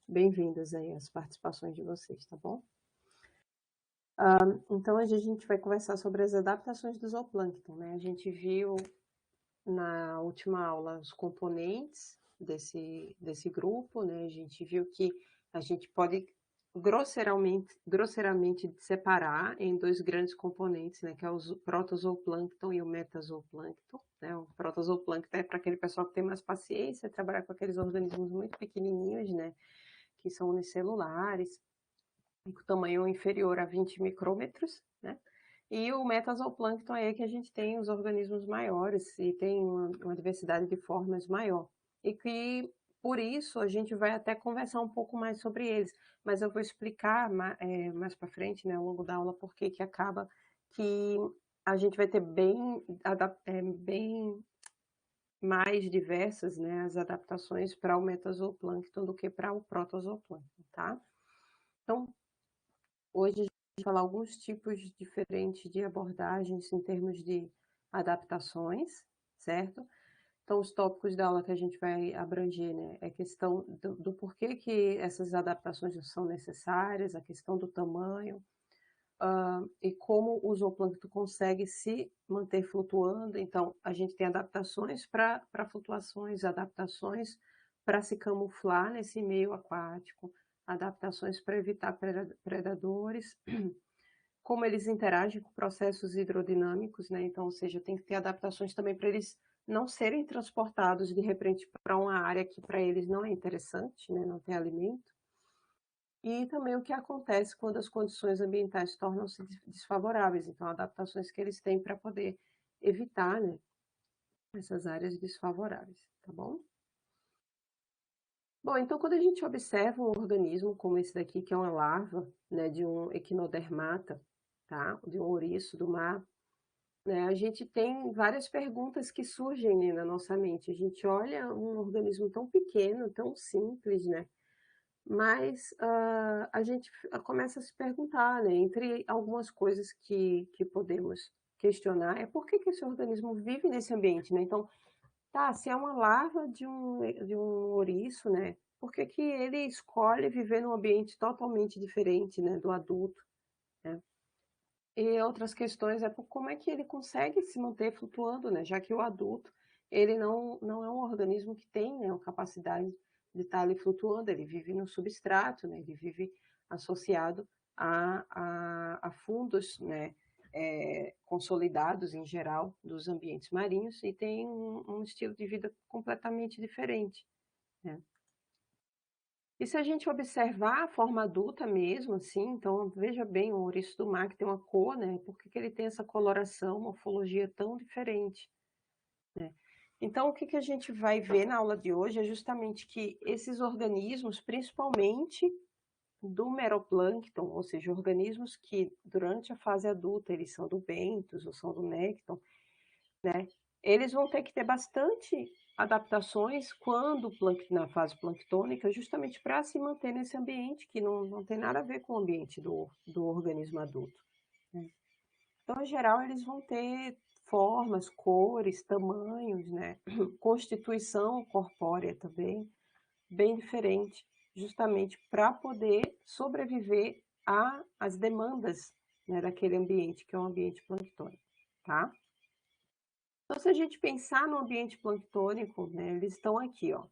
Bem-vindas aí as participações de vocês, tá bom? Então, hoje a gente vai conversar sobre as adaptações do zooplâncton, né? A gente viu na última aula os componentes desse grupo, né? A gente viu que a gente pode grosseiramente separar em dois grandes componentes, né? Que é o protozoplâncton e o metazoplâncton, né? O protozoplâncton é para aquele pessoal que tem mais paciência, trabalhar com aqueles organismos muito pequenininhos, né? Que são unicelulares, com tamanho inferior a 20 micrômetros, né? E o metazoplâncton é que a gente tem os organismos maiores e tem uma diversidade de formas maior. E que, por isso, a gente vai até conversar um pouco mais sobre eles. Mas eu vou explicar mais para frente, né, ao longo da aula, porque que acaba que a gente vai ter bem mais diversas, né, as adaptações para o metazoplâncton do que para o protozoplâncton, tá? Então, hoje a gente vai falar alguns tipos diferentes de abordagens em termos de adaptações, certo? Então, os tópicos da aula que a gente vai abranger, né, é a questão do porquê que essas adaptações são necessárias, a questão do tamanho, e como o zooplâncton consegue se manter flutuando. Então, a gente tem adaptações para flutuações, adaptações para se camuflar nesse meio aquático, adaptações para evitar predadores, como eles interagem com processos hidrodinâmicos, né? Então, ou seja, tem que ter adaptações também para eles não serem transportados de repente para uma área que para eles não é interessante, né? Não tem alimento. E também o que acontece quando as condições ambientais tornam-se desfavoráveis, então adaptações que eles têm para poder evitar, né, essas áreas desfavoráveis, tá bom? Bom, então quando a gente observa um organismo como esse daqui, que é uma larva, né, de um equinodermata, tá, de um ouriço do mar, né, a gente tem várias perguntas que surgem, né, na nossa mente. A gente olha um organismo tão pequeno, tão simples, né, mas a gente começa a se perguntar, né, entre algumas coisas que podemos questionar, é por que que esse organismo vive nesse ambiente, né? Então, tá, se é uma larva de um ouriço, né, por que que ele escolhe viver num ambiente totalmente diferente, né, do adulto, né? E outras questões é por como é que ele consegue se manter flutuando, né? Já que o adulto, ele não é um organismo que tem, né, a capacidade de estar ali flutuando, ele vive no substrato, né? Ele vive associado a fundos, né, consolidados em geral dos ambientes marinhos e tem um estilo de vida completamente diferente, né? E se a gente observar a forma adulta mesmo, assim, então veja bem, o ouriço do mar que tem uma cor, né? Por que que ele tem essa coloração, morfologia tão diferente, né? Então, o que que a gente vai ver na aula de hoje é justamente que esses organismos, principalmente do meroplâncton, ou seja, organismos que durante a fase adulta eles são do bentos ou são do nécton, né? Eles vão ter que ter bastante adaptações quando na fase planctônica, justamente para se manter nesse ambiente que não tem nada a ver com o ambiente do organismo adulto, né? Então, em geral, eles vão ter formas, cores, tamanhos, né? Constituição corpórea também, bem diferente, justamente para poder sobreviver às demandas, né, daquele ambiente, que é um ambiente planctônico, tá? Então, se a gente pensar no ambiente planctônico, né, eles estão aqui, ó.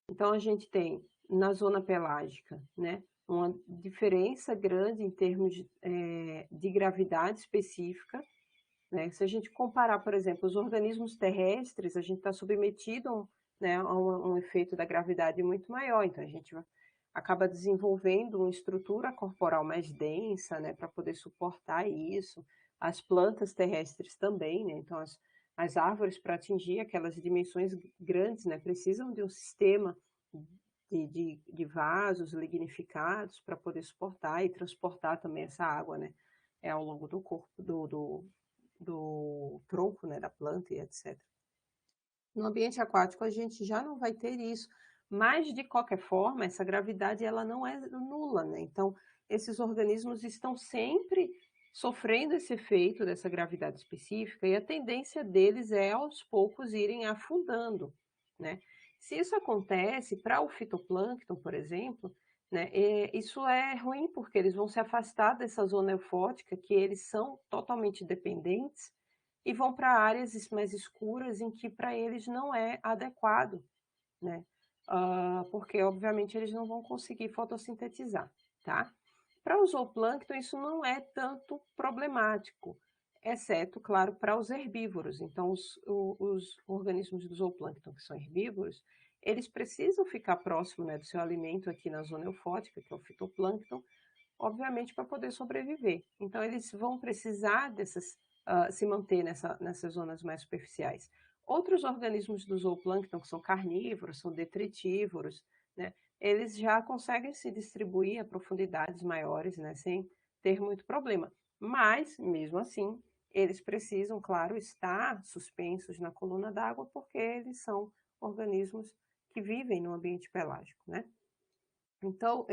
Então, a gente tem na zona pelágica, né, uma diferença grande em termos de gravidade específica, né? Se a gente comparar, por exemplo, os organismos terrestres, a gente está submetido, né, a um efeito da gravidade muito maior, então a gente acaba desenvolvendo uma estrutura corporal mais densa, né, para poder suportar isso. As plantas terrestres também, né? Então as árvores para atingir aquelas dimensões grandes, né, precisam de um sistema de vasos lignificados para poder suportar e transportar também essa água, né, ao longo do corpo do tronco, né, da planta e etc. No ambiente aquático a gente já não vai ter isso, mas de qualquer forma essa gravidade ela não é nula, né? Então esses organismos estão sempre sofrendo esse efeito dessa gravidade específica e a tendência deles é aos poucos irem afundando, né? Se isso acontece para o fitoplâncton, por exemplo, né, isso é ruim, porque eles vão se afastar dessa zona eufótica, que eles são totalmente dependentes, e vão para áreas mais escuras em que para eles não é adequado, né? Porque, obviamente, eles não vão conseguir fotossintetizar, tá? Para o zooplâncton, isso não é tanto problemático, exceto, claro, para os herbívoros. Então, os organismos do zooplâncton, que são herbívoros, eles precisam ficar próximo, né, do seu alimento aqui na zona eufótica, que é o fitoplâncton, obviamente, para poder sobreviver. Então, eles vão precisar se manter nessas zonas mais superficiais. Outros organismos do zooplâncton, que são carnívoros, são detritívoros, né, eles já conseguem se distribuir a profundidades maiores, né, sem ter muito problema. Mas, mesmo assim, eles precisam, claro, estar suspensos na coluna d'água, porque eles são organismos que vivem no ambiente pelágico, né? Então,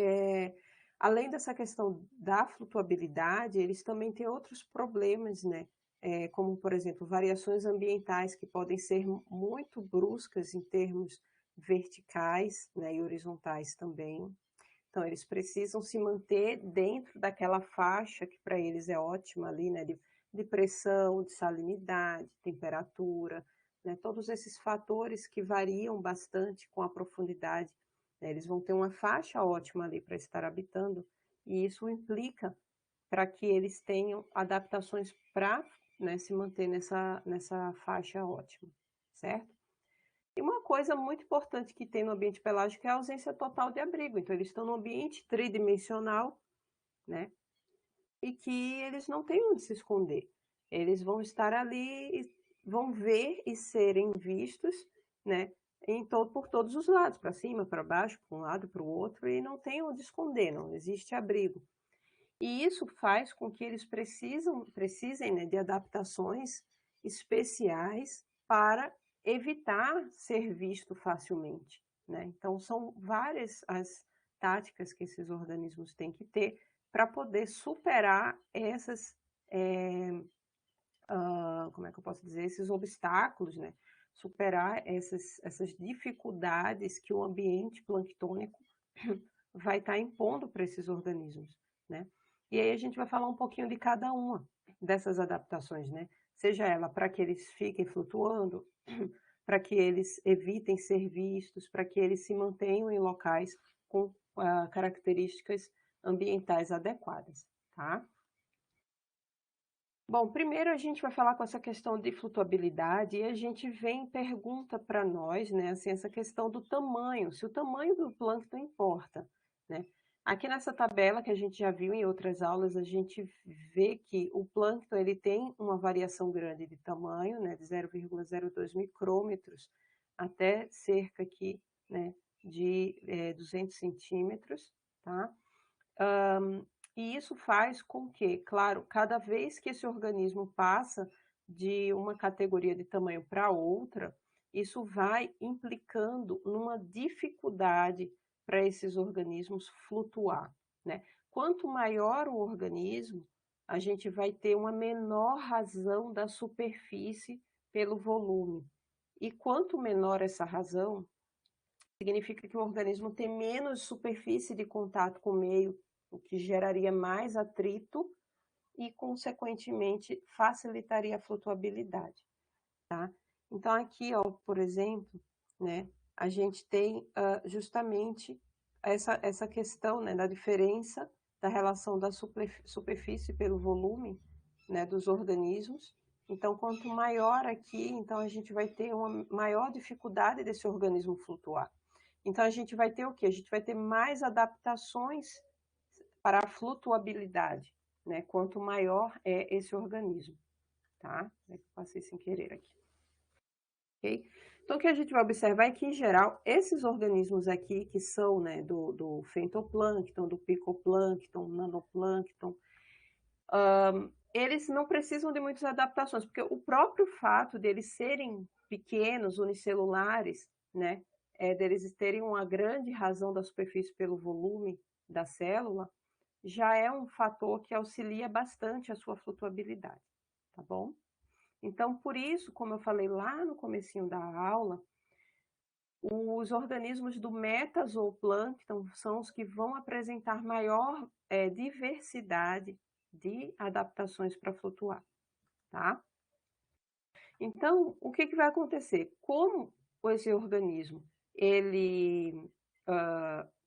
além dessa questão da flutuabilidade, eles também têm outros problemas, né? Como, por exemplo, variações ambientais que podem ser muito bruscas em termos verticais, né, e horizontais também. Então, eles precisam se manter dentro daquela faixa que para eles é ótima ali, né, de pressão, de salinidade, temperatura, né, todos esses fatores que variam bastante com a profundidade, né, eles vão ter uma faixa ótima ali para estar habitando, e isso implica para que eles tenham adaptações para, né, se manter nessa faixa ótima, certo? E uma coisa muito importante que tem no ambiente pelágico é a ausência total de abrigo. Então, eles estão num ambiente tridimensional, né? E que eles não têm onde se esconder. Eles vão estar ali, vão ver e serem vistos, né? Por todos os lados, para cima, para baixo, para um lado, para o outro, e não tem onde esconder, não existe abrigo. E isso faz com que eles precisem, né, de adaptações especiais para evitar ser visto facilmente, né? Então, são várias as táticas que esses organismos têm que ter para poder superar como é que eu posso dizer, esses obstáculos, né? Superar essas dificuldades que o ambiente planctônico vai estar impondo para esses organismos, né? E aí a gente vai falar um pouquinho de cada uma dessas adaptações, né? Seja ela para que eles fiquem flutuando, para que eles evitem ser vistos, para que eles se mantenham em locais com características ambientais adequadas, tá? Bom, primeiro a gente vai falar com essa questão de flutuabilidade e a gente vem pergunta para nós, né, assim, essa questão do tamanho, se o tamanho do plâncton importa, né? Aqui nessa tabela que a gente já viu em outras aulas, a gente vê que o plâncton ele tem uma variação grande de tamanho, né, de 0,02 micrômetros até cerca aqui, né, de 200 centímetros, tá? E isso faz com que, claro, cada vez que esse organismo passa de uma categoria de tamanho para outra, isso vai implicando numa dificuldade para esses organismos flutuar, né? Quanto maior o organismo, a gente vai ter uma menor razão da superfície pelo volume. E quanto menor essa razão, significa que o organismo tem menos superfície de contato com o meio, o que geraria mais atrito e, consequentemente, facilitaria a flutuabilidade, tá? Então, aqui, ó, por exemplo, né, a gente tem justamente essa questão, né, da diferença da relação da superfície pelo volume, né, dos organismos. Então, quanto maior aqui, então a gente vai ter uma maior dificuldade desse organismo flutuar. Então, a gente vai ter o quê? A gente vai ter mais adaptações para a flutuabilidade, né? Quanto maior é esse organismo, tá? Passei sem querer aqui. Okay? Então, o que a gente vai observar é que, em geral, esses organismos aqui, que são, né, do fitoplâncton, do picoplâncton, nanoplâncton, eles não precisam de muitas adaptações, porque o próprio fato deles serem pequenos, unicelulares, né, deles terem uma grande razão da superfície pelo volume da célula, já é um fator que auxilia bastante a sua flutuabilidade, tá bom? Então, por isso, como eu falei lá no comecinho da aula, Os organismos do metazoplâncton são os que vão apresentar maior diversidade de adaptações para flutuar, tá? Então, o que vai acontecer? Como esse organismo ele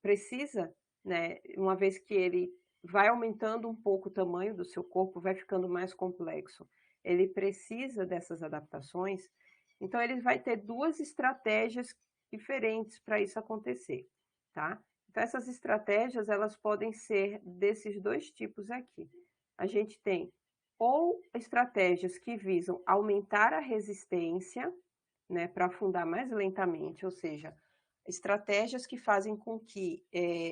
precisa, né, uma vez que ele vai aumentando um pouco o tamanho do seu corpo, vai ficando mais complexo, ele precisa dessas adaptações, então ele vai ter duas estratégias diferentes para isso acontecer, tá? Então essas estratégias, elas podem ser desses dois tipos aqui. A gente tem ou estratégias que visam aumentar a resistência, né, para afundar mais lentamente, ou seja, estratégias que fazem com que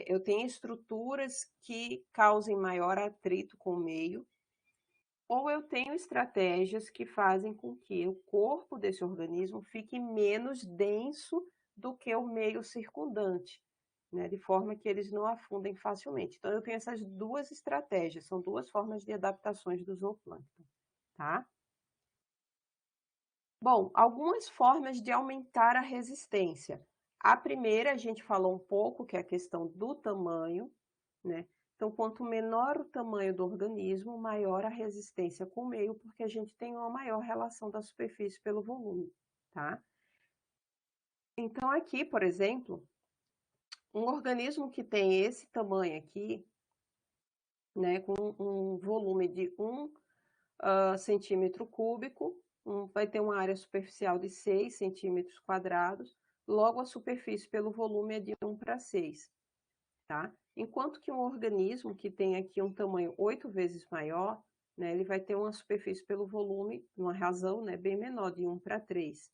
eu tenha estruturas que causem maior atrito com o meio, ou eu tenho estratégias que fazem com que o corpo desse organismo fique menos denso do que o meio circundante, né, de forma que eles não afundem facilmente. Então, eu tenho essas duas estratégias, são duas formas de adaptações do zooplâncton, tá? Bom, algumas formas de aumentar a resistência. A primeira, a gente falou um pouco, que é a questão do tamanho, né? Então, quanto menor o tamanho do organismo, maior a resistência com o meio, porque a gente tem uma maior relação da superfície pelo volume, tá? Então, aqui, por exemplo, um organismo que tem esse tamanho aqui, né, com um volume de 1 centímetro cúbico, vai ter uma área superficial de 6 centímetros quadrados, logo a superfície pelo volume é de 1:6, tá? Enquanto que um organismo que tem aqui um tamanho 8 vezes maior, né, ele vai ter uma superfície pelo volume, uma razão, né, bem menor, de 1:3,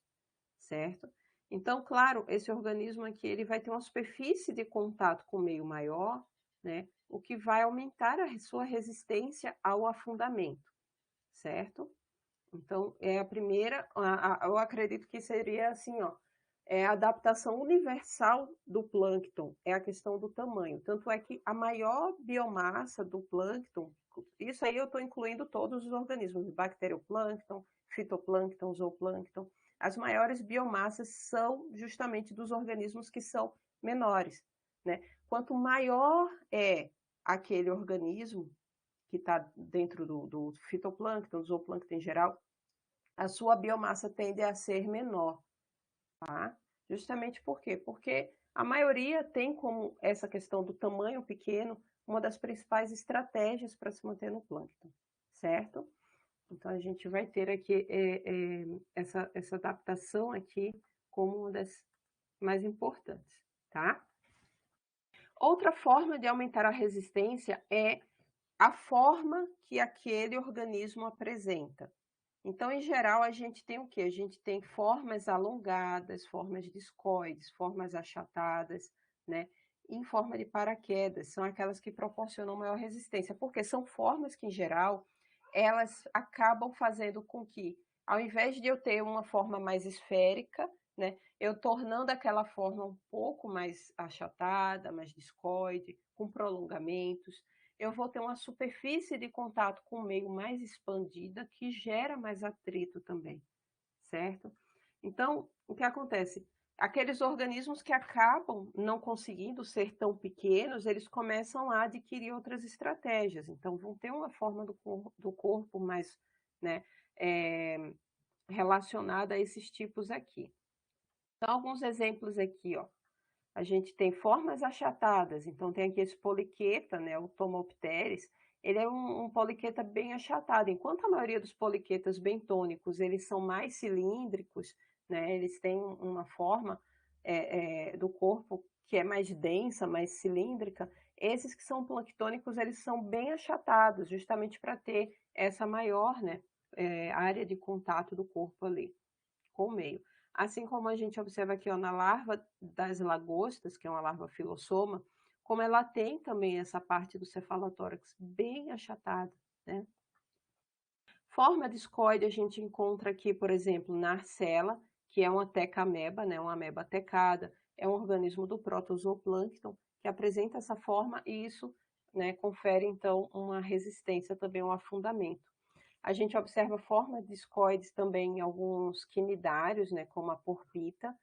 certo? Então, claro, esse organismo aqui ele vai ter uma superfície de contato com o meio maior, né, o que vai aumentar a sua resistência ao afundamento, certo? Então, é a primeira, eu acredito que seria assim, ó, a adaptação universal do plâncton, é a questão do tamanho. Tanto é que a maior biomassa do plâncton, isso aí eu estou incluindo todos os organismos, bacterioplâncton, fitoplâncton, zooplâncton, as maiores biomassas são justamente dos organismos que são menores, né? Quanto maior é aquele organismo que está dentro do fitoplâncton, do zooplâncton em geral, a sua biomassa tende a ser menor, tá? Justamente por quê? Porque a maioria tem como essa questão do tamanho pequeno uma das principais estratégias para se manter no plâncton, certo? Então a gente vai ter aqui essa adaptação aqui como uma das mais importantes, tá? Outra forma de aumentar a resistência é a forma que aquele organismo apresenta. Então, em geral, a gente tem o quê? A gente tem formas alongadas, formas discoides, formas achatadas, né? Em forma de paraquedas, são aquelas que proporcionam maior resistência, porque são formas que, em geral, elas acabam fazendo com que, ao invés de eu ter uma forma mais esférica, né, eu tornando aquela forma um pouco mais achatada, mais discoide, com prolongamentos, eu vou ter uma superfície de contato com o meio mais expandida, que gera mais atrito também, certo? Então, o que acontece? Aqueles organismos que acabam não conseguindo ser tão pequenos, eles começam a adquirir outras estratégias. Então, vão ter uma forma do corpo mais, né, relacionada a esses tipos aqui. Então, alguns exemplos aqui, ó. A gente tem formas achatadas, então tem aqui esse poliqueta, né, o Tomopteris, ele é um poliqueta bem achatado, enquanto a maioria dos poliquetas bentônicos, eles são mais cilíndricos, né, eles têm uma forma do corpo que é mais densa, mais cilíndrica, esses que são planctônicos, eles são bem achatados, justamente para ter essa maior, né, área de contato do corpo ali com o meio. Assim como a gente observa aqui ó, na larva das lagostas, que é uma larva filossoma, como ela tem também essa parte do cefalotórax bem achatada, né? Forma discoide a gente encontra aqui, por exemplo, na arcela, que é uma tecameba, né? Uma ameba tecada, é um organismo do protozooplâncton que apresenta essa forma e isso, né, confere então uma resistência também ao afundamento. A gente observa formas discoides também em alguns quinidários, né, como a porpita,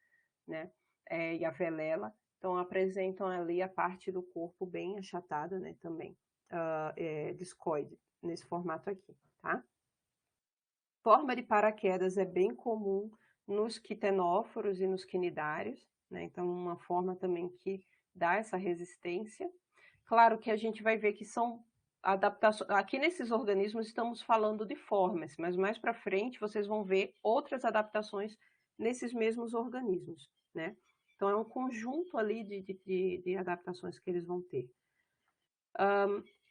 né? e a velela, então apresentam ali a parte do corpo bem achatada, né, também, discoide, nesse formato aqui, tá? Forma de paraquedas é bem comum nos quitenóforos e nos quinidários, né? Então, uma forma também que dá essa resistência. Claro que a gente vai ver que são adaptações. Aqui nesses organismos estamos falando de formas, mas mais para frente vocês vão ver outras adaptações nesses mesmos organismos, né? Então, é um conjunto ali de adaptações que eles vão ter.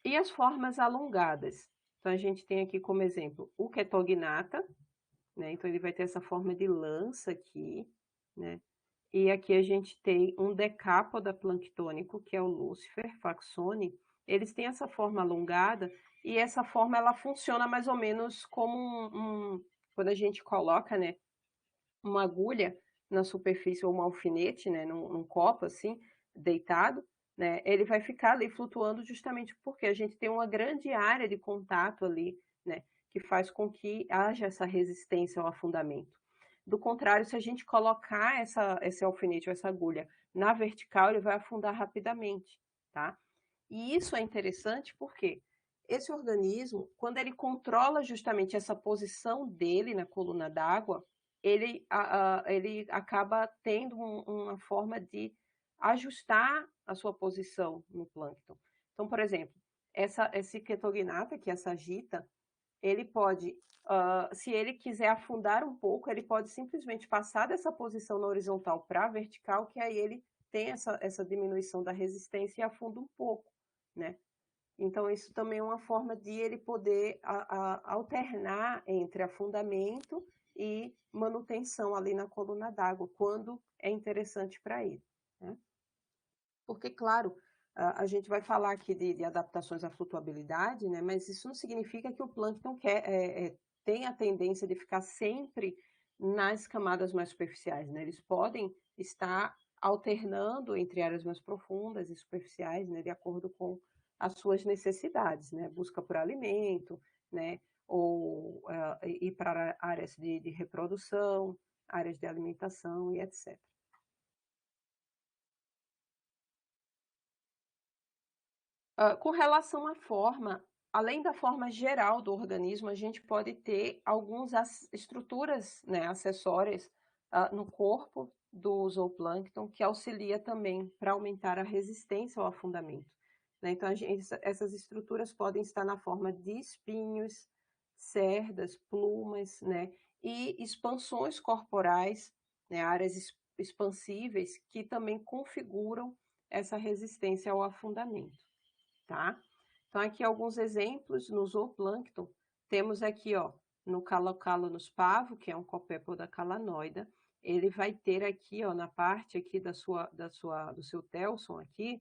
E as formas alongadas? Então, a gente tem aqui como exemplo o Chetognatha, né? Então, ele vai ter essa forma de lança aqui, né? E aqui a gente tem um decápoda planctônico, que é o Lucifer faxone. Eles têm essa forma alongada e essa forma ela funciona mais ou menos como quando a gente coloca, né, uma agulha na superfície ou um alfinete, né, num copo assim, deitado, né, ele vai ficar ali flutuando justamente porque a gente tem uma grande área de contato ali, né, que faz com que haja essa resistência ao afundamento. Do contrário, se a gente colocar esse alfinete ou essa agulha na vertical, ele vai afundar rapidamente, tá? E isso é interessante porque esse organismo, quando ele controla justamente essa posição dele na coluna d'água, ele acaba tendo uma forma de ajustar a sua posição no plâncton. Então, por exemplo, esse Chetognatha, que é essa gita, ele pode, se ele quiser afundar um pouco, ele pode simplesmente passar dessa posição na horizontal para a vertical, que aí ele tem essa diminuição da resistência e afunda um pouco, né? Então, isso também é uma forma de ele poder alternar entre afundamento e manutenção ali na coluna d'água, quando é interessante para ele, né? Porque, claro, a gente vai falar aqui de adaptações à flutuabilidade, né? Mas isso não significa que o plâncton tem a tendência de ficar sempre nas camadas mais superficiais, né? Eles podem estar alternando entre áreas mais profundas e superficiais, né? De acordo com as suas necessidades, né? Busca por alimento, né? Ou ir para áreas de reprodução, áreas de alimentação e etc. Com relação à forma, além da forma geral do organismo, a gente pode ter algumas estruturas, né, acessórias no corpo do zooplâncton que auxilia também para aumentar a resistência ao afundamento, né? Então, essas estruturas podem estar na forma de espinhos, cerdas, plumas, né, e expansões corporais, né, áreas expansíveis que também configuram essa resistência ao afundamento. Tá? Então, aqui alguns exemplos no zooplâncton. Temos aqui, ó, no Calocalonus pavo, que é um copépoda calanoida, ele vai ter aqui, ó, na parte aqui do seu telson aqui,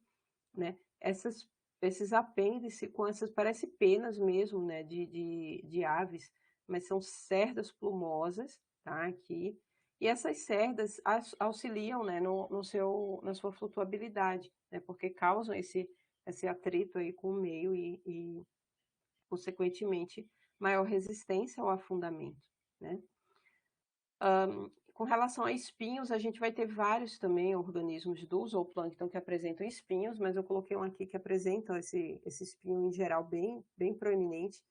né, esses apêndices com essas, parece penas mesmo, né, de aves, mas são cerdas plumosas, tá, aqui, e essas cerdas auxiliam, né, na sua flutuabilidade, né, porque causam esse atrito aí com o meio e consequentemente, maior resistência ao afundamento, né. Com relação a espinhos, a gente vai ter vários também organismos do zooplâncton que apresentam espinhos, mas eu coloquei um aqui que apresentam esse espinho em geral bem proeminente,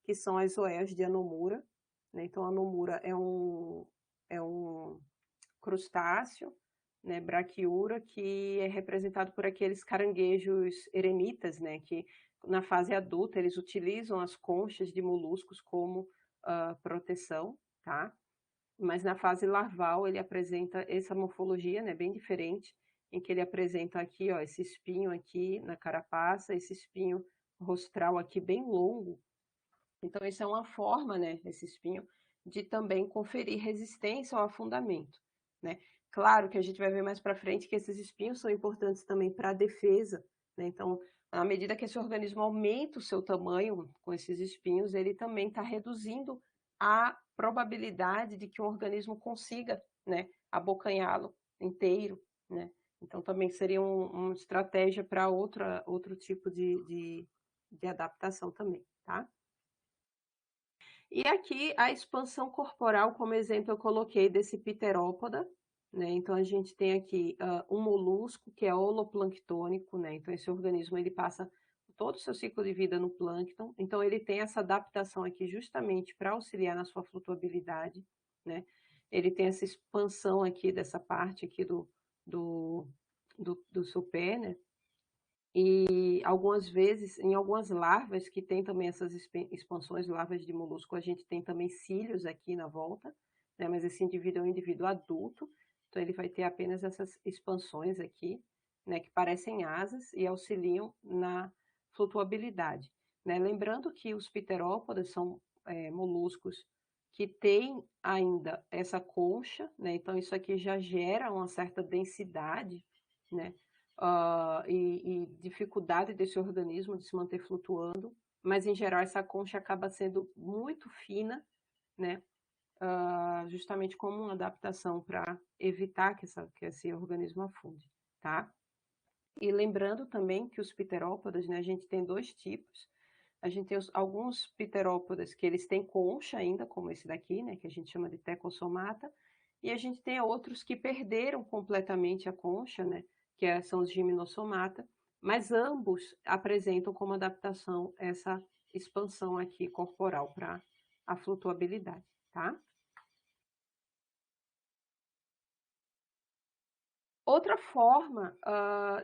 que são as zoeias de Anomura, né? Então, a Anomura é um crustáceo, né, braquiura, que é representado por aqueles caranguejos eremitas, né, que na fase adulta eles utilizam as conchas de moluscos como proteção, tá? Mas na fase larval ele apresenta essa morfologia, né, bem diferente, em que ele apresenta aqui, ó, esse espinho aqui na carapaça, esse espinho rostral aqui bem longo. Então, isso é uma forma, né, esse espinho, de também conferir resistência ao afundamento, né? Claro que a gente vai ver mais para frente que esses espinhos são importantes também para a defesa, né? Então, à medida que esse organismo aumenta o seu tamanho com esses espinhos, ele também está reduzindo a probabilidade de que um organismo consiga, né, abocanhá-lo inteiro, né? Então, também seria uma estratégia para outro tipo de adaptação também, tá? E aqui a expansão corporal, como exemplo, eu coloquei desse pterópoda, né? Então, a gente tem aqui um molusco que é holoplanctônico, né? Então, esse organismo ele passa todo o seu ciclo de vida no plâncton, então ele tem essa adaptação aqui justamente para auxiliar na sua flutuabilidade, né? Ele tem essa expansão aqui dessa parte aqui do, do seu pé, né? E algumas vezes, em algumas larvas que tem também essas expansões, larvas de molusco, a gente tem também cílios aqui na volta, né? Mas esse indivíduo é um indivíduo adulto, então ele vai ter apenas essas expansões aqui, né? Que parecem asas e auxiliam na flutuabilidade, né? Lembrando que os pterópodes são moluscos que têm ainda essa concha, né? Então isso aqui já gera uma certa densidade, né? E dificuldade desse organismo de se manter flutuando, mas em geral essa concha acaba sendo muito fina, né? Justamente como uma adaptação para evitar que esse organismo afunde, tá? E lembrando também que os pterópodes, né, a gente tem dois tipos. A gente tem alguns pterópodes que eles têm concha ainda, como esse daqui, né, que a gente chama de tecossomata, e a gente tem outros que perderam completamente a concha, né, são os gimnosomata, mas ambos apresentam como adaptação essa expansão aqui corporal para a flutuabilidade, tá? Outra forma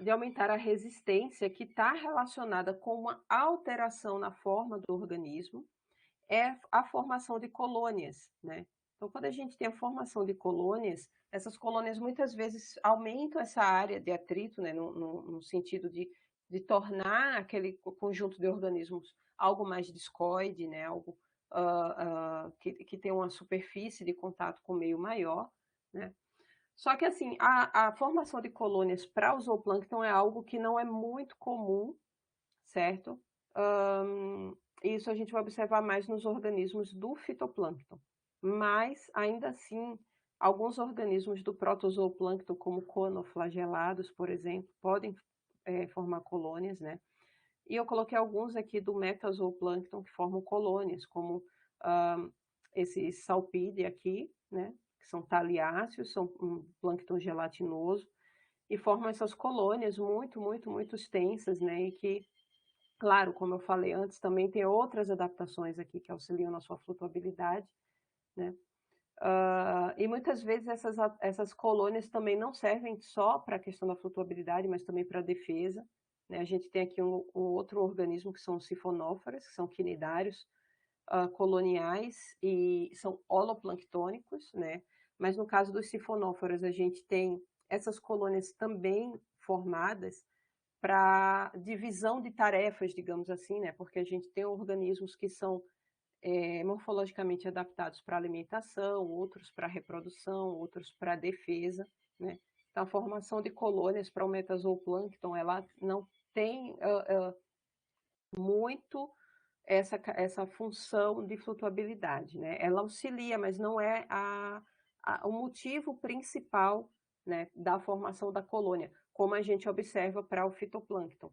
de aumentar a resistência que está relacionada com uma alteração na forma do organismo é a formação de colônias, né? Então, quando a gente tem a formação de colônias, essas colônias muitas vezes aumentam essa área de atrito, né? No sentido de tornar aquele conjunto de organismos algo mais discoide, né? Algo que tem uma superfície de contato com o meio maior, né? Só que, assim, a formação de colônias para o zooplâncton é algo que não é muito comum, certo? Isso a gente vai observar mais nos organismos do fitoplâncton. Mas, ainda assim, alguns organismos do protozooplâncton, como conoflagelados, por exemplo, podem formar colônias, né? E eu coloquei alguns aqui do metazooplâncton que formam colônias, como esse salpide aqui, né? Que são taliáceos, são um plâncton gelatinoso, e formam essas colônias muito, muito, muito extensas, né? E que, claro, como eu falei antes, também tem outras adaptações aqui que auxiliam na sua flutuabilidade, né? E muitas vezes essas colônias também não servem só para a questão da flutuabilidade, mas também para a defesa, né? A gente tem aqui um outro organismo que são os sifonóforas, que são quinidários coloniais e são holoplanctônicos, né? Mas no caso dos sifonóforas, a gente tem essas colônias também formadas para divisão de tarefas, digamos assim, né? Porque a gente tem organismos que são morfologicamente adaptados para alimentação, outros para reprodução, outros para defesa, né? Então, a formação de colônias para o metazooplâncton, ela não tem muito essa função de flutuabilidade, né? Ela auxilia, mas não é o motivo principal, né, da formação da colônia, como a gente observa para o fitoplâncton,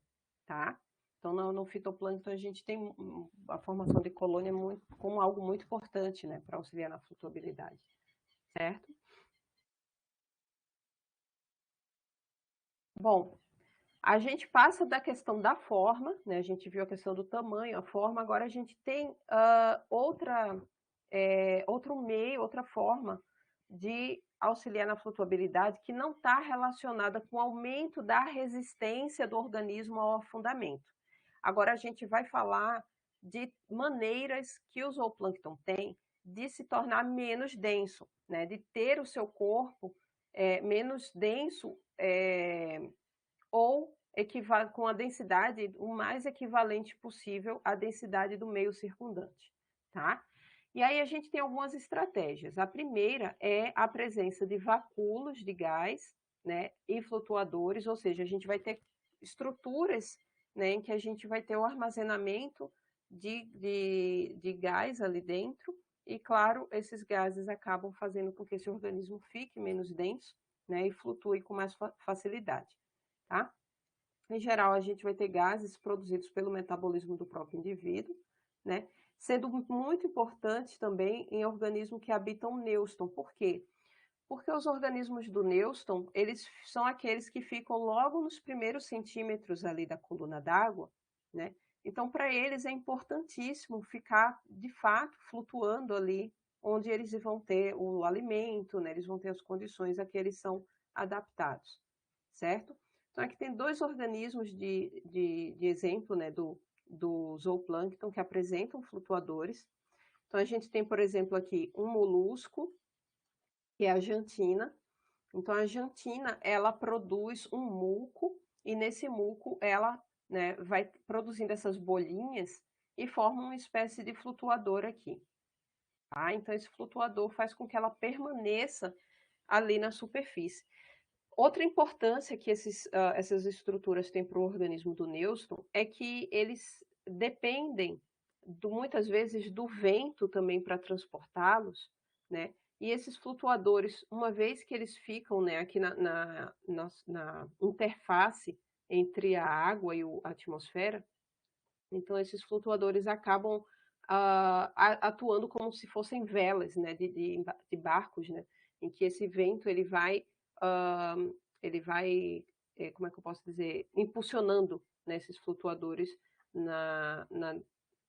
tá? Então, no fitoplâncton, a gente tem a formação de colônia como algo muito importante, né, para auxiliar na flutuabilidade, certo? Bom, a gente passa da questão da forma, né? A gente viu a questão do tamanho, a forma, agora a gente tem outro meio, outra forma de auxiliar na flutuabilidade que não está relacionada com o aumento da resistência do organismo ao afundamento. Agora a gente vai falar de maneiras que o zooplâncton tem de se tornar menos denso, né? De ter o seu corpo menos denso ou com a densidade o mais equivalente possível à densidade do meio circundante, tá? E aí a gente tem algumas estratégias. A primeira é a presença de vacúolos de gás, né, e flutuadores, ou seja, a gente vai ter estruturas, né, em que a gente vai ter o armazenamento de gás ali dentro, e claro, esses gases acabam fazendo com que esse organismo fique menos denso, né, e flutue com mais facilidade, tá? Em geral, a gente vai ter gases produzidos pelo metabolismo do próprio indivíduo, né? Sendo muito importante também em organismos que habitam neutron. Por quê? Porque os organismos do Neuston, eles são aqueles que ficam logo nos primeiros centímetros ali da coluna d'água, né? Então, para eles é importantíssimo ficar, de fato, flutuando ali, onde eles vão ter o alimento, né? Eles vão ter as condições a que eles são adaptados, certo? Então, aqui tem dois organismos de exemplo, né, do zooplâncton que apresentam flutuadores. Então, a gente tem, por exemplo, aqui um molusco, que é a jantina. Então, a jantina, ela produz um muco, e nesse muco ela, né, vai produzindo essas bolinhas e forma uma espécie de flutuador aqui. Tá? Então, esse flutuador faz com que ela permaneça ali na superfície. Outra importância que essas estruturas têm para o organismo do Neuston é que eles dependem, muitas vezes, do vento também para transportá-los, né? E esses flutuadores, uma vez que eles ficam, né, aqui na interface entre a água e a atmosfera, então esses flutuadores acabam atuando como se fossem velas, né, de barcos, né, em que esse vento ele vai, como é que eu posso dizer, impulsionando, né, esses flutuadores na, na,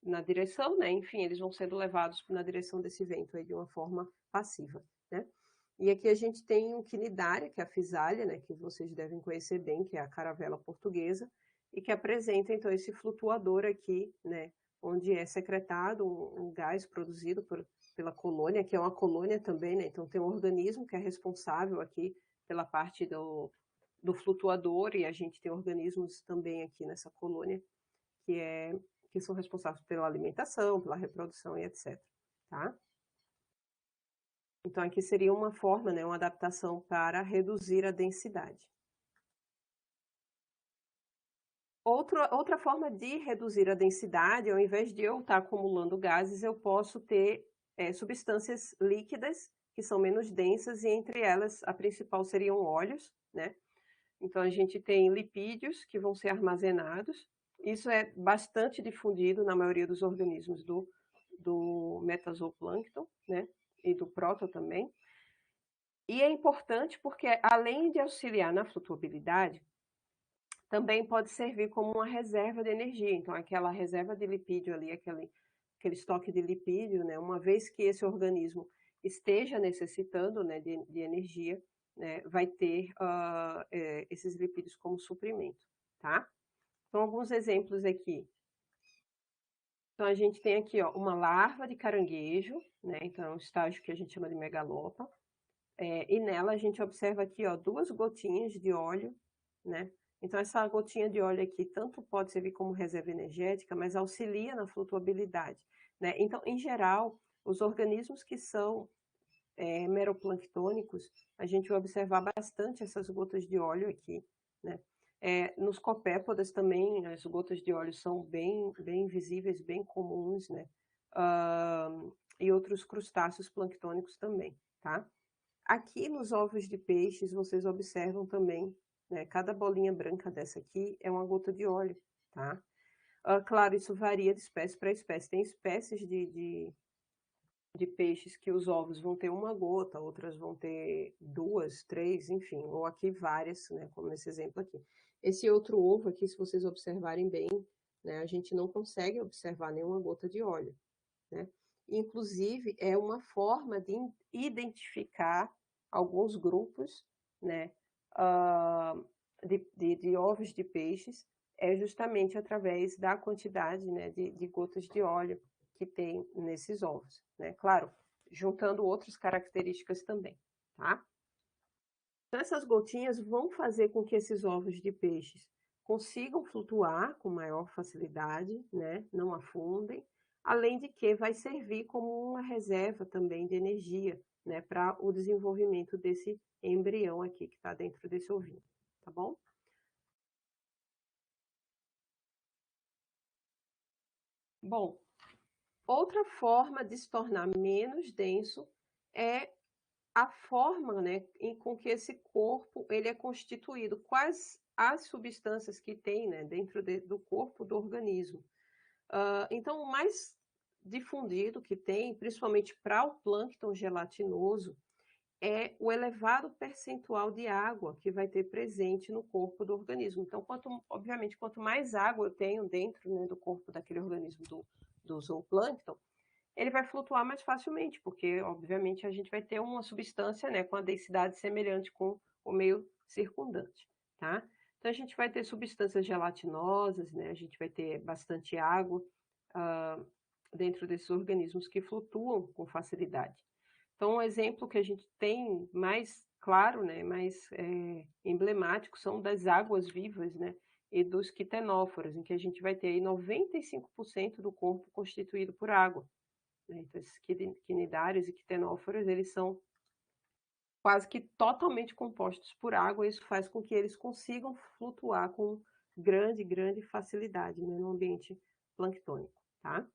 na direção, né, enfim, eles vão sendo levados na direção desse vento aí de uma forma passiva, né. E aqui a gente tem o quinidária, que é a fisália, né, que vocês devem conhecer bem, que é a caravela portuguesa, e que apresenta então esse flutuador aqui, né, onde é secretado um gás produzido pela colônia, que é uma colônia também, né, então tem um organismo que é responsável aqui pela parte do flutuador, e a gente tem organismos também aqui nessa colônia que são responsáveis pela alimentação, pela reprodução e etc. Tá? Então aqui seria uma forma, né, uma adaptação para reduzir a densidade. Outra forma de reduzir a densidade, ao invés de eu estar acumulando gases, eu posso ter substâncias líquidas que são menos densas, e entre elas a principal seriam óleos, né? Então a gente tem lipídios que vão ser armazenados. Isso é bastante difundido na maioria dos organismos do metazoplâncton, né? E do próton também. E é importante porque, além de auxiliar na flutuabilidade, também pode servir como uma reserva de energia. Então, aquela reserva de lipídio ali, aquele estoque de lipídio, né, uma vez que esse organismo esteja necessitando, né, de energia, né, vai ter esses lipídios como suprimento, tá? Então, alguns exemplos aqui. Então, a gente tem aqui, ó, uma larva de caranguejo, né, então é um estágio que a gente chama de megalopa, e nela a gente observa aqui, ó, duas gotinhas de óleo, né? Então essa gotinha de óleo aqui tanto pode servir como reserva energética, mas auxilia na flutuabilidade, né? Então, em geral, os organismos que são meroplanctônicos, a gente vai observar bastante essas gotas de óleo aqui, né? Nos copépodas também, as gotas de óleo são bem visíveis, bem comuns, né? E outros crustáceos planctônicos também, tá? Aqui nos ovos de peixes, vocês observam também, né, cada bolinha branca dessa aqui é uma gota de óleo, tá? Claro, isso varia de espécie para espécie. Tem espécies de peixes que os ovos vão ter uma gota, outras vão ter duas, três, enfim, ou aqui várias, né, como nesse exemplo aqui. Esse outro ovo aqui, se vocês observarem bem, né, a gente não consegue observar nenhuma gota de óleo, né? Inclusive, é uma forma de identificar alguns grupos, né, de ovos de peixes, é justamente através da quantidade, né, de gotas de óleo que tem nesses ovos, né? Claro, juntando outras características também, tá? Então, essas gotinhas vão fazer com que esses ovos de peixes consigam flutuar com maior facilidade, né? Não afundem, além de que vai servir como uma reserva também de energia, né? Para o desenvolvimento desse embrião aqui que está dentro desse ovinho, tá bom? Bom, outra forma de se tornar menos denso é a forma, né, com que esse corpo ele é constituído, quais as substâncias que tem, né, dentro do corpo do organismo. Então, o mais difundido que tem, principalmente para o plâncton gelatinoso, é o elevado percentual de água que vai ter presente no corpo do organismo. Então, obviamente, quanto mais água eu tenho dentro, né, do corpo daquele organismo do zooplâncton, ele vai flutuar mais facilmente, porque, obviamente, a gente vai ter uma substância, né, com a densidade semelhante com o meio circundante, tá? Então, a gente vai ter substâncias gelatinosas, né, a gente vai ter bastante água dentro desses organismos que flutuam com facilidade. Então, um exemplo que a gente tem mais claro, né, mais emblemático, são das águas vivas, né, e dos quitenóforos, em que a gente vai ter aí 95% do corpo constituído por água, né? Então, esses quinidários e quitenóforos, eles são quase que totalmente compostos por água, e isso faz com que eles consigam flutuar com grande facilidade, né, no ambiente planctônico, tá?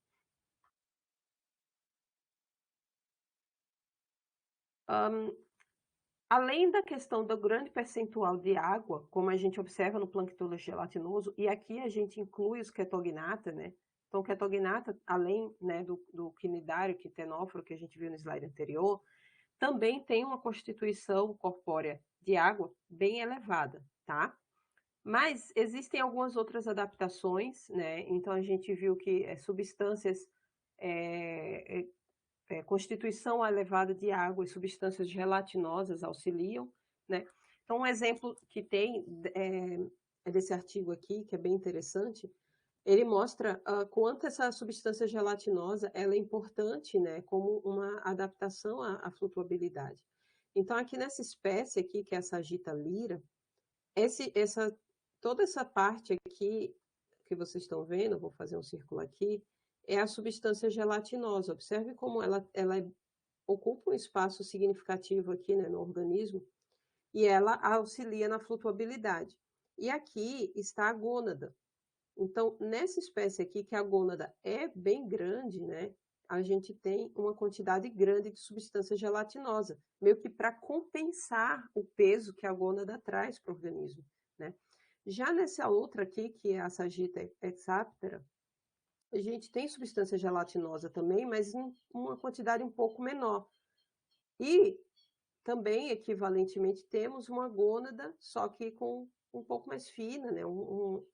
Além da questão do grande percentual de água, como a gente observa no plâncton gelatinoso, e aqui a gente inclui os quetognata, né? Então, o quetognata, além, né, do quinidário, quitenóforo, que a gente viu no slide anterior, também tem uma constituição corpórea de água bem elevada, tá? Mas existem algumas outras adaptações, né? Então, a gente viu que substâncias constituição elevada de água e substâncias gelatinosas auxiliam, né? Então, um exemplo que tem desse artigo aqui, que é bem interessante, ele mostra quanto essa substância gelatinosa ela é importante, né, como uma adaptação à flutuabilidade. Então, aqui nessa espécie aqui, que é a Sagitta lyra, toda essa parte aqui que vocês estão vendo, vou fazer um círculo aqui, é a substância gelatinosa. Observe como ela ocupa um espaço significativo aqui, né, no organismo, e ela auxilia na flutuabilidade. E aqui está a gônada. Então, nessa espécie aqui, que a gônada é bem grande, né, a gente tem uma quantidade grande de substância gelatinosa, meio que para compensar o peso que a gônada traz para o organismo, né? Já nessa outra aqui, que é a Sagitta hexaptera, a gente tem substância gelatinosa também, mas em uma quantidade um pouco menor. E também, equivalentemente, temos uma gônada, só que com um pouco mais fina, né? Um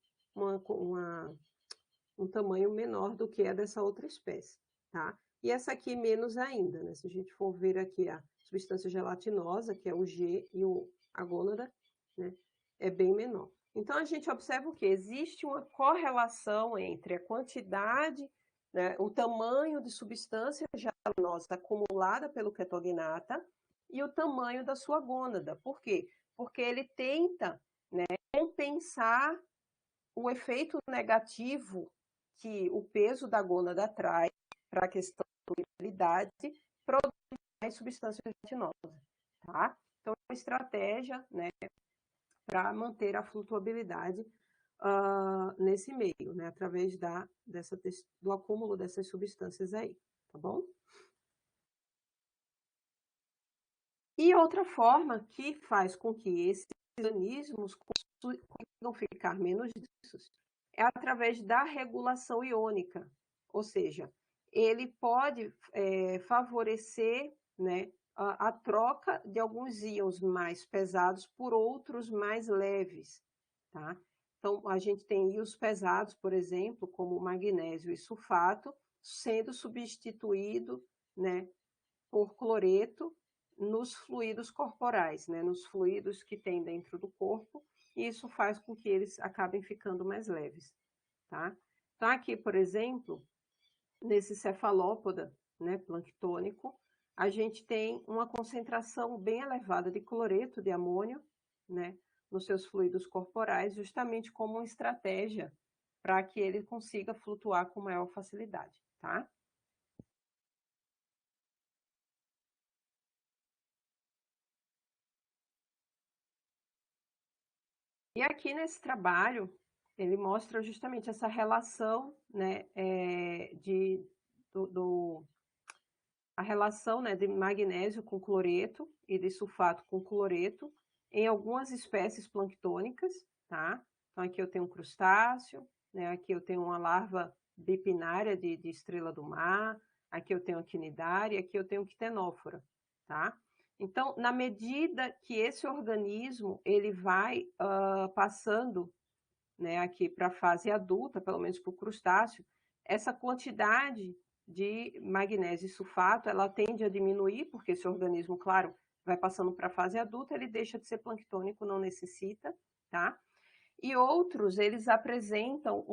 tamanho menor do que a dessa outra espécie, tá? E essa aqui menos ainda, né? Se a gente for ver aqui a substância gelatinosa, que é o G, e a gônada, né? É bem menor. Então, a gente observa o que? Existe uma correlação entre a quantidade, né, o tamanho de substância gelatinosa acumulada pelo ketognata e o tamanho da sua gônada. Por quê? Porque ele tenta, né, compensar o efeito negativo que o peso da gônada traz para a questão da fluibilidade, produz mais substância gelatinosa, tá? Então, é uma estratégia, né, para manter a flutuabilidade nesse meio, né, através do acúmulo dessas substâncias aí, tá bom? E outra forma que faz com que esses organismos consigam ficar menos densos é através da regulação iônica, ou seja, ele pode favorecer, né, a troca de alguns íons mais pesados por outros mais leves, tá? Então, a gente tem íons pesados, por exemplo, como magnésio e sulfato, sendo substituído, né, por cloreto nos fluidos corporais, né, nos fluidos que tem dentro do corpo, e isso faz com que eles acabem ficando mais leves, tá? Então, aqui, por exemplo, nesse cefalópoda, né, planctônico, a gente tem uma concentração bem elevada de cloreto de amônio, né, nos seus fluidos corporais, justamente como uma estratégia para que ele consiga flutuar com maior facilidade, tá? E aqui nesse trabalho, ele mostra justamente essa relação, né, do, a relação, né, de magnésio com cloreto e de sulfato com cloreto em algumas espécies planctônicas, tá? Então aqui eu tenho um crustáceo, né, aqui eu tenho uma larva bipinária de estrela do mar, aqui eu tenho a quinidária, aqui eu tenho quitenófora, tá? Então, na medida que esse organismo ele vai passando, né, aqui para a fase adulta, pelo menos para o crustáceo, essa quantidade de magnésio e sulfato ela tende a diminuir, porque esse organismo, claro, vai passando para a fase adulta, ele deixa de ser planctônico, não necessita, tá? E outros, eles apresentam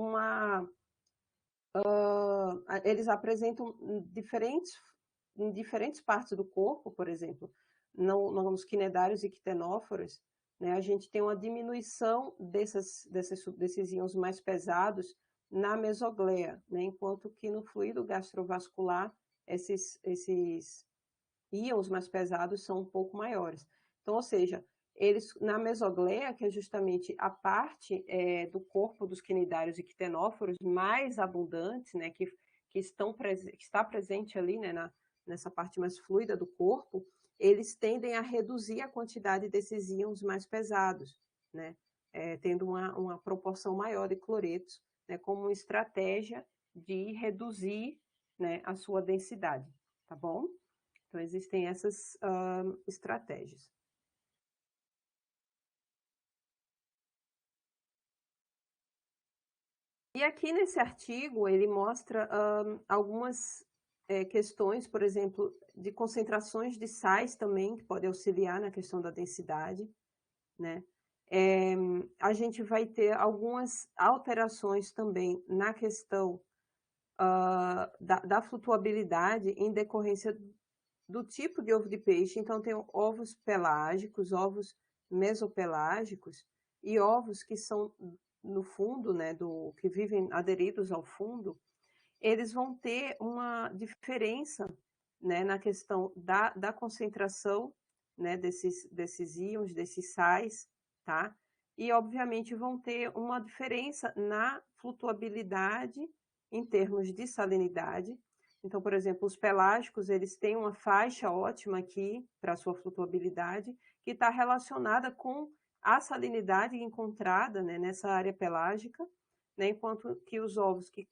em diferentes partes do corpo, por exemplo, nos quinedários e quitenóforos, né, a gente tem uma diminuição desses íons mais pesados na mesogleia, né, enquanto que no fluido gastrovascular esses íons mais pesados são um pouco maiores. Então, ou seja, eles na mesogleia, que é justamente a parte do corpo dos quinidários e quitenóforos mais abundantes, né, que está presente ali, né, nessa parte mais fluida do corpo, eles tendem a reduzir a quantidade desses íons mais pesados, né, tendo uma proporção maior de cloretos, né, como uma estratégia de reduzir, né, a sua densidade, tá bom? Então, existem essas estratégias. E aqui nesse artigo, ele mostra algumas questões, por exemplo, de concentrações de sais também, que podem auxiliar na questão da densidade, né? A gente vai ter algumas alterações também na questão da flutuabilidade em decorrência do tipo de ovo de peixe. Então, tem ovos pelágicos, ovos mesopelágicos e ovos que são no fundo, né, que vivem aderidos ao fundo, eles vão ter uma diferença, né, na questão da concentração, né, desses íons, desses sais, tá? E, obviamente, vão ter uma diferença na flutuabilidade em termos de salinidade. Então, por exemplo, os pelágicos, eles têm uma faixa ótima aqui para a sua flutuabilidade, que está relacionada com a salinidade encontrada, né, nessa área pelágica, né, enquanto que os ovos que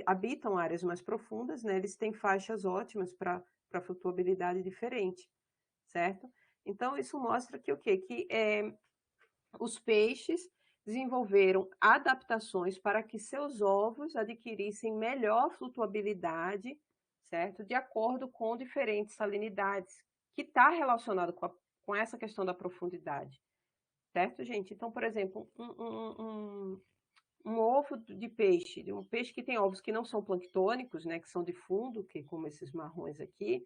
habitam áreas mais profundas, né, eles têm faixas ótimas para flutuabilidade diferente, certo? Então, isso mostra que o quê? Que os peixes desenvolveram adaptações para que seus ovos adquirissem melhor flutuabilidade, certo? De acordo com diferentes salinidades, que está relacionado com essa questão da profundidade, certo, gente? Então, por exemplo, um ovo de peixe, de um peixe que tem ovos que não são planctônicos, né, que são de fundo, que como esses marrons aqui,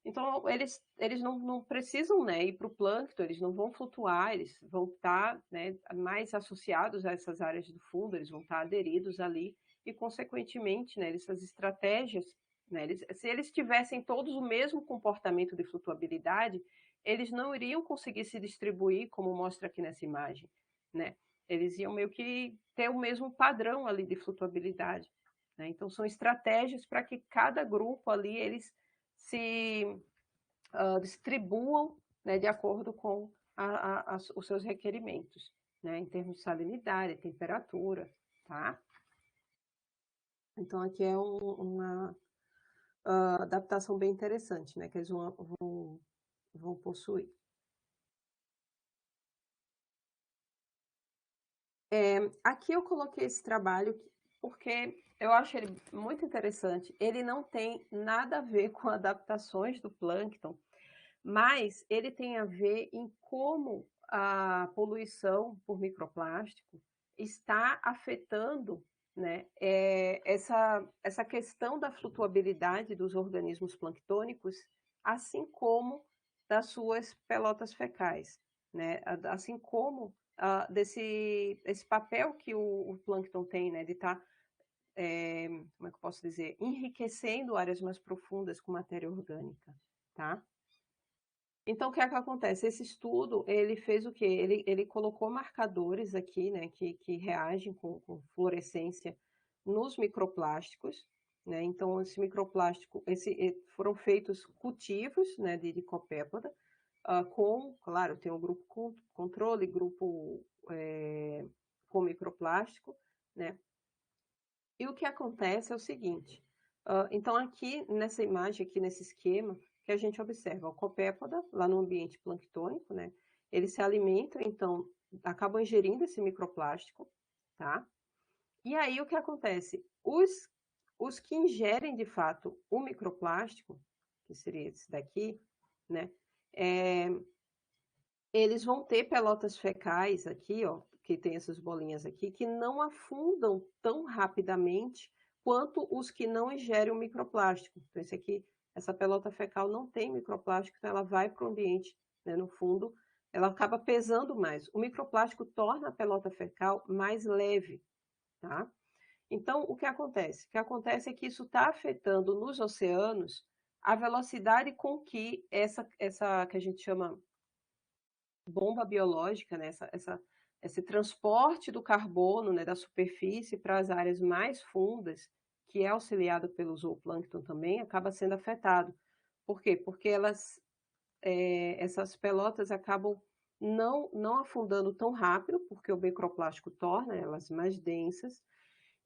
então eles não precisam, né, ir para o plâncton, eles não vão flutuar, eles vão estar, né, mais associados a essas áreas do fundo, eles vão estar aderidos ali e, consequentemente, né, essas estratégias, né, se eles tivessem todos o mesmo comportamento de flutuabilidade, eles não iriam conseguir se distribuir, como mostra aqui nessa imagem, né? Eles iam meio que ter o mesmo padrão ali de flutuabilidade, né? Então, são estratégias para que cada grupo ali, eles se distribuam, né, de acordo com os seus requerimentos, né, em termos de salinidade, temperatura, tá? Então, aqui é uma adaptação bem interessante, né, que eles vão possuir. Aqui eu coloquei esse trabalho porque eu acho ele muito interessante. Ele não tem nada a ver com adaptações do plâncton, mas ele tem a ver em como a poluição por microplástico está afetando, né, essa questão da flutuabilidade dos organismos planctônicos, assim como das suas pelotas fecais, né, assim como desse papel que o plâncton tem, né, de estar, como é que eu posso dizer, enriquecendo áreas mais profundas com matéria orgânica, tá? Então, o que é que acontece? Esse estudo, ele fez o quê? Ele colocou marcadores aqui, né, que reagem com fluorescência nos microplásticos, né? Então, esse microplástico, foram feitos cultivos, né, de copépoda, claro, tem um grupo controle, grupo com microplástico, né? E o que acontece é o seguinte, então aqui nessa imagem, aqui nesse esquema, que a gente observa? O copépoda, lá no ambiente planctônico, né? Eles se alimentam, então, acabam ingerindo esse microplástico, tá? E aí o que acontece? Os que ingerem, de fato, o microplástico, que seria esse daqui, né? Eles vão ter pelotas fecais aqui, ó, que tem essas bolinhas aqui, que não afundam tão rapidamente quanto os que não ingerem o microplástico. Então, esse aqui, essa pelota fecal não tem microplástico, então ela vai para o ambiente, né, no fundo, ela acaba pesando mais. O microplástico torna a pelota fecal mais leve, tá? Então, o que acontece? O que acontece é que isso está afetando nos oceanos a velocidade com que essa que a gente chama bomba biológica, né, esse transporte do carbono, né, da superfície para as áreas mais fundas, que é auxiliado pelo zooplâncton também, acaba sendo afetado. Por quê? Porque essas pelotas acabam não afundando tão rápido, porque o microplástico torna elas mais densas,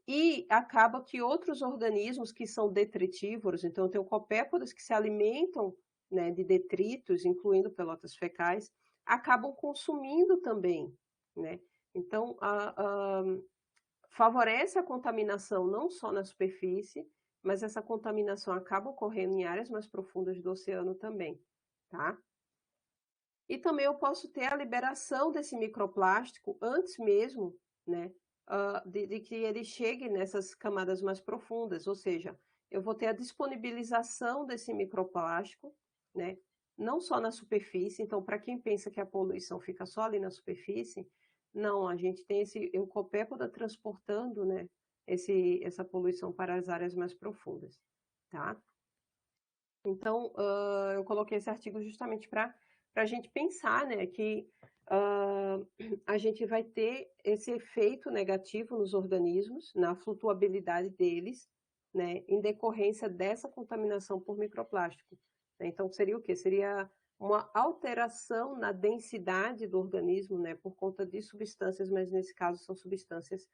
e acaba que outros organismos que são detritívoros, então tem copépodas que se alimentam, né, de detritos, incluindo pelotas fecais, acabam consumindo também, né? Então, favorece a contaminação não só na superfície, mas essa contaminação acaba ocorrendo em áreas mais profundas do oceano também, tá? E também eu posso ter a liberação desse microplástico antes mesmo, né, de que ele chegue nessas camadas mais profundas, ou seja, eu vou ter a disponibilização desse microplástico, né, não só na superfície. Então, para quem pensa que a poluição fica só ali na superfície, não, a gente tem esse Eucopépoda transportando, né, essa poluição para as áreas mais profundas, tá? Então, eu coloquei esse artigo justamente para a gente pensar, né, que a gente vai ter esse efeito negativo nos organismos, na flutuabilidade deles, né, em decorrência dessa contaminação por microplástico. Então, seria o quê? Seria uma alteração na densidade do organismo, né, por conta de substâncias, mas nesse caso são substâncias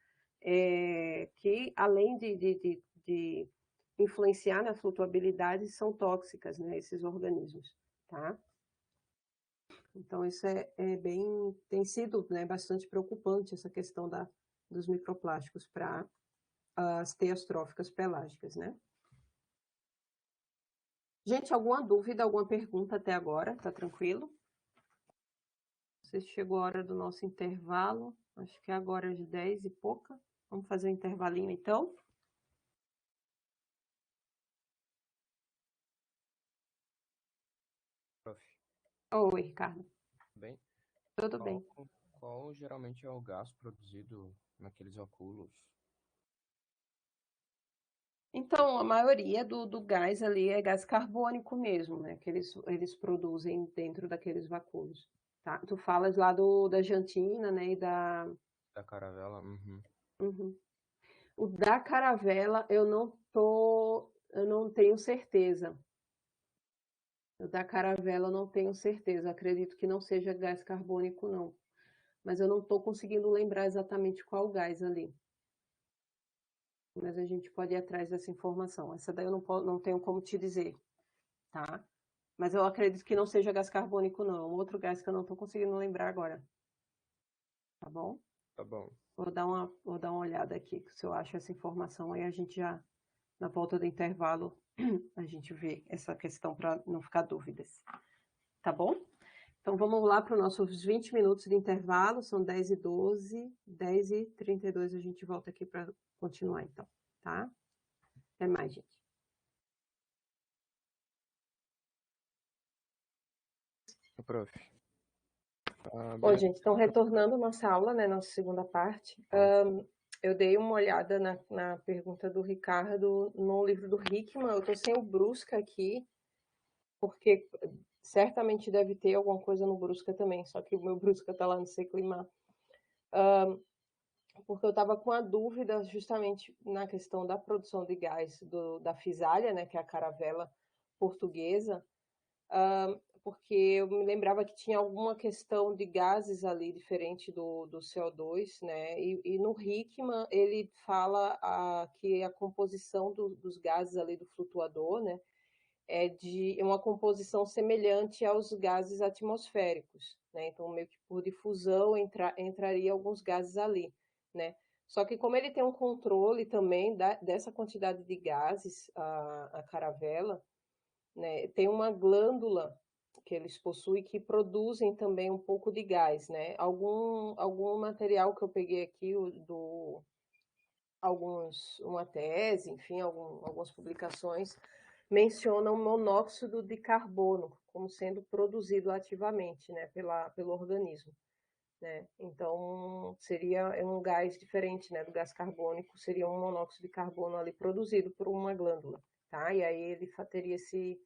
que, além de influenciar na flutuabilidade, são tóxicas, né, esses organismos, tá? Então, isso tem sido, né, bastante preocupante, essa questão dos microplásticos para as teias tróficas pelágicas, né? Gente, alguma dúvida, alguma pergunta até agora? Tá tranquilo? Não sei se chegou a hora do nosso intervalo, acho que é agora às 10 e pouca. Vamos fazer um intervalinho, então? Prof, Oi, Ricardo. bem, Tudo qual, bem? qual geralmente é o gás produzido naqueles óculos? Então, a maioria do gás ali é gás carbônico mesmo, né? Que eles produzem dentro daqueles vacúolos, tá? Tu falas lá da Jantina, né? Da caravela? Uhum. Uhum. O da caravela eu não tenho certeza. O da caravela eu não tenho certeza. Acredito que não seja gás carbônico, não. Mas eu não estou conseguindo lembrar exatamente qual gás ali. Mas a gente pode ir atrás dessa informação. Essa daí eu não tenho como te dizer, tá? Mas eu acredito que não seja gás carbônico, não. É um outro gás que eu não estou conseguindo lembrar agora. Tá bom? Tá bom, Vou dar uma olhada aqui, se eu acho essa informação. Aí a gente já, na volta do intervalo, a gente vê essa questão para não ficar dúvidas. Tá bom? Então vamos lá para os nossos 20 minutos de intervalo. São 10h12, 10h32 a gente volta aqui para continuar, então. Tá? Até mais, gente. prof. Oi, Beleza. gente, então retornando nossa aula, né, nossa segunda parte, eu dei uma olhada na pergunta do Ricardo no livro do Hickman. Eu estou sem o Brusca aqui, porque certamente deve ter alguma coisa no Brusca também, só que o meu Brusca está lá no Seclimar. Porque eu estava com a dúvida justamente na questão da produção de gás da Fisália, né, que é a caravela portuguesa, porque eu me lembrava que tinha alguma questão de gases ali diferente do CO2, né? E no Hickman ele fala que a composição dos gases ali do flutuador, né? é de uma composição semelhante aos gases atmosféricos, né? Então, meio que por difusão entraria alguns gases ali, né? Só que como ele tem um controle também dessa quantidade de gases, a caravela, né, tem uma glândula que eles possuem que produzem também um pouco de gás, né? Algum material que eu peguei aqui uma tese, enfim, algumas publicações mencionam monóxido de carbono como sendo produzido ativamente, né, pelo organismo, né? Então seria um gás diferente, né, do gás carbônico, seria um monóxido de carbono ali produzido por uma glândula, tá? E aí ele teria esse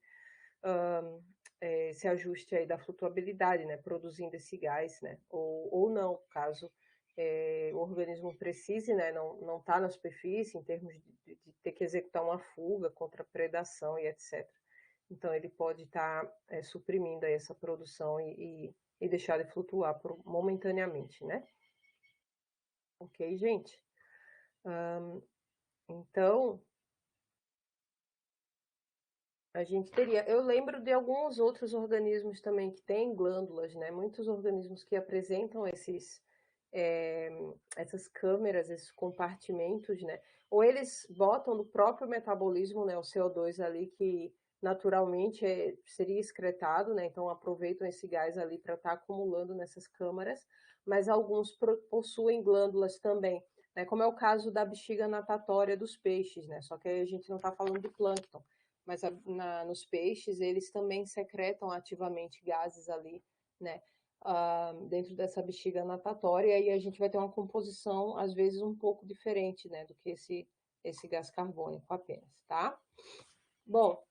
ajuste aí da flutuabilidade, né, produzindo esse gás, né, ou não, caso o organismo precise, né, não está na superfície, em termos de ter que executar uma fuga contra predação e etc. Então, ele pode estar suprimindo aí essa produção e deixar de flutuar momentaneamente, né? Ok, gente? Então, a gente teria. Eu lembro de alguns outros organismos também que têm glândulas, né? Muitos organismos que apresentam essas câmeras, esses compartimentos, né? Ou eles botam no próprio metabolismo, né, o CO2 ali que naturalmente seria excretado, né? Então aproveitam esse gás ali para estar acumulando nessas câmaras, mas alguns possuem glândulas também, né? Como é o caso da bexiga natatória dos peixes, né? Só que aí a gente não está falando de plâncton, mas nos peixes eles também secretam ativamente gases ali, né? Dentro dessa bexiga natatória, e a gente vai ter uma composição, às vezes, um pouco diferente, né, do que esse gás carbônico apenas, tá? Bom,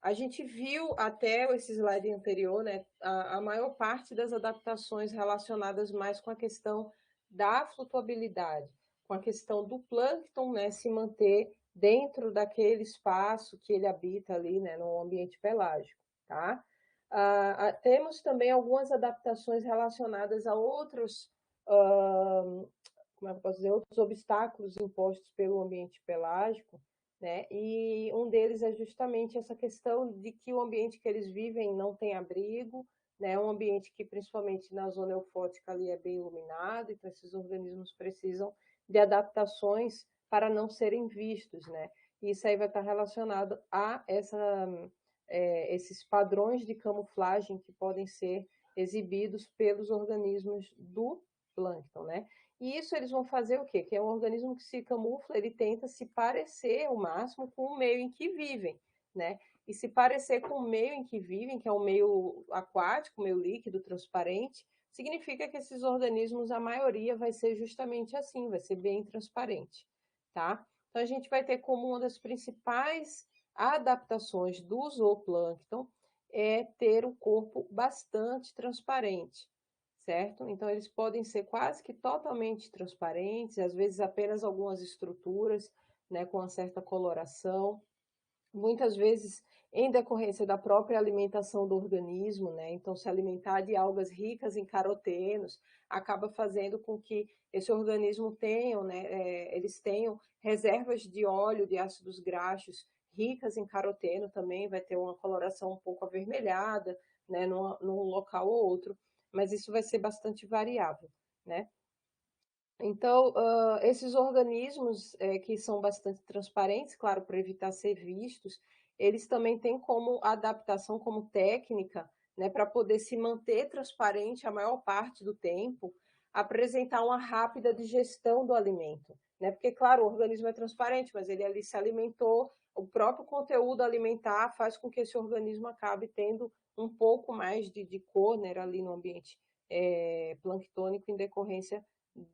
a gente viu até esse slide anterior, né, a maior parte das adaptações relacionadas mais com a questão da flutuabilidade, com a questão do plâncton, né, se manter dentro daquele espaço que ele habita ali, né, no ambiente pelágico, tá? Temos também algumas adaptações relacionadas a outros, como é que eu posso dizer, outros obstáculos impostos pelo ambiente pelágico, né? E um deles é justamente essa questão de que o ambiente que eles vivem não tem abrigo, né? Um ambiente que, principalmente na zona eufótica ali, é bem iluminado, então esses organismos precisam de adaptações para não serem vistos, né? E isso aí vai estar relacionado a esses padrões de camuflagem que podem ser exibidos pelos organismos do plâncton, né? E isso eles vão fazer o quê? Que é um organismo que se camufla, ele tenta se parecer ao máximo com o meio em que vivem, né? E se parecer com o meio em que vivem, que é o meio aquático, meio líquido, transparente, significa que esses organismos, a maioria vai ser justamente assim, vai ser bem transparente, tá? Então a gente vai ter como uma das principais adaptações do zooplâncton é ter o corpo bastante transparente, certo? Então, eles podem ser quase que totalmente transparentes, às vezes apenas algumas estruturas, né, com uma certa coloração. Muitas vezes, em decorrência da própria alimentação do organismo, né? Então, se alimentar de algas ricas em carotenos acaba fazendo com que esse organismo tenham, né, eles tenham reservas de óleo, de ácidos graxos ricas em caroteno também, vai ter uma coloração um pouco avermelhada, né, num local ou outro, mas isso vai ser bastante variável, né? Então, esses organismos que são bastante transparentes, claro, para evitar ser vistos, eles também têm como adaptação, como técnica, né, para poder se manter transparente a maior parte do tempo, apresentar uma rápida digestão do alimento, né? Porque, claro, o organismo é transparente, mas ele ali se alimentou, o próprio conteúdo alimentar faz com que esse organismo acabe tendo um pouco mais de cor, né, ali no ambiente planctônico em decorrência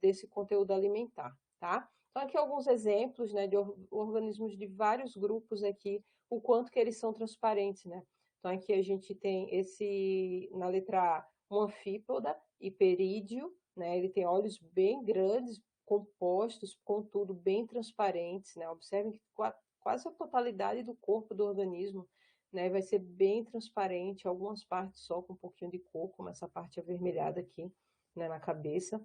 desse conteúdo alimentar, tá? Então, aqui alguns exemplos, né, de organismos de vários grupos aqui, o quanto que eles são transparentes, né? Então, aqui a gente tem na letra A, um anfípoda hiperídeo, né? Ele tem olhos bem grandes, compostos, contudo, bem transparentes, né? Observem que quase a totalidade do corpo do organismo, né, vai ser bem transparente, algumas partes só com um pouquinho de cor, como essa parte avermelhada aqui, né, na cabeça,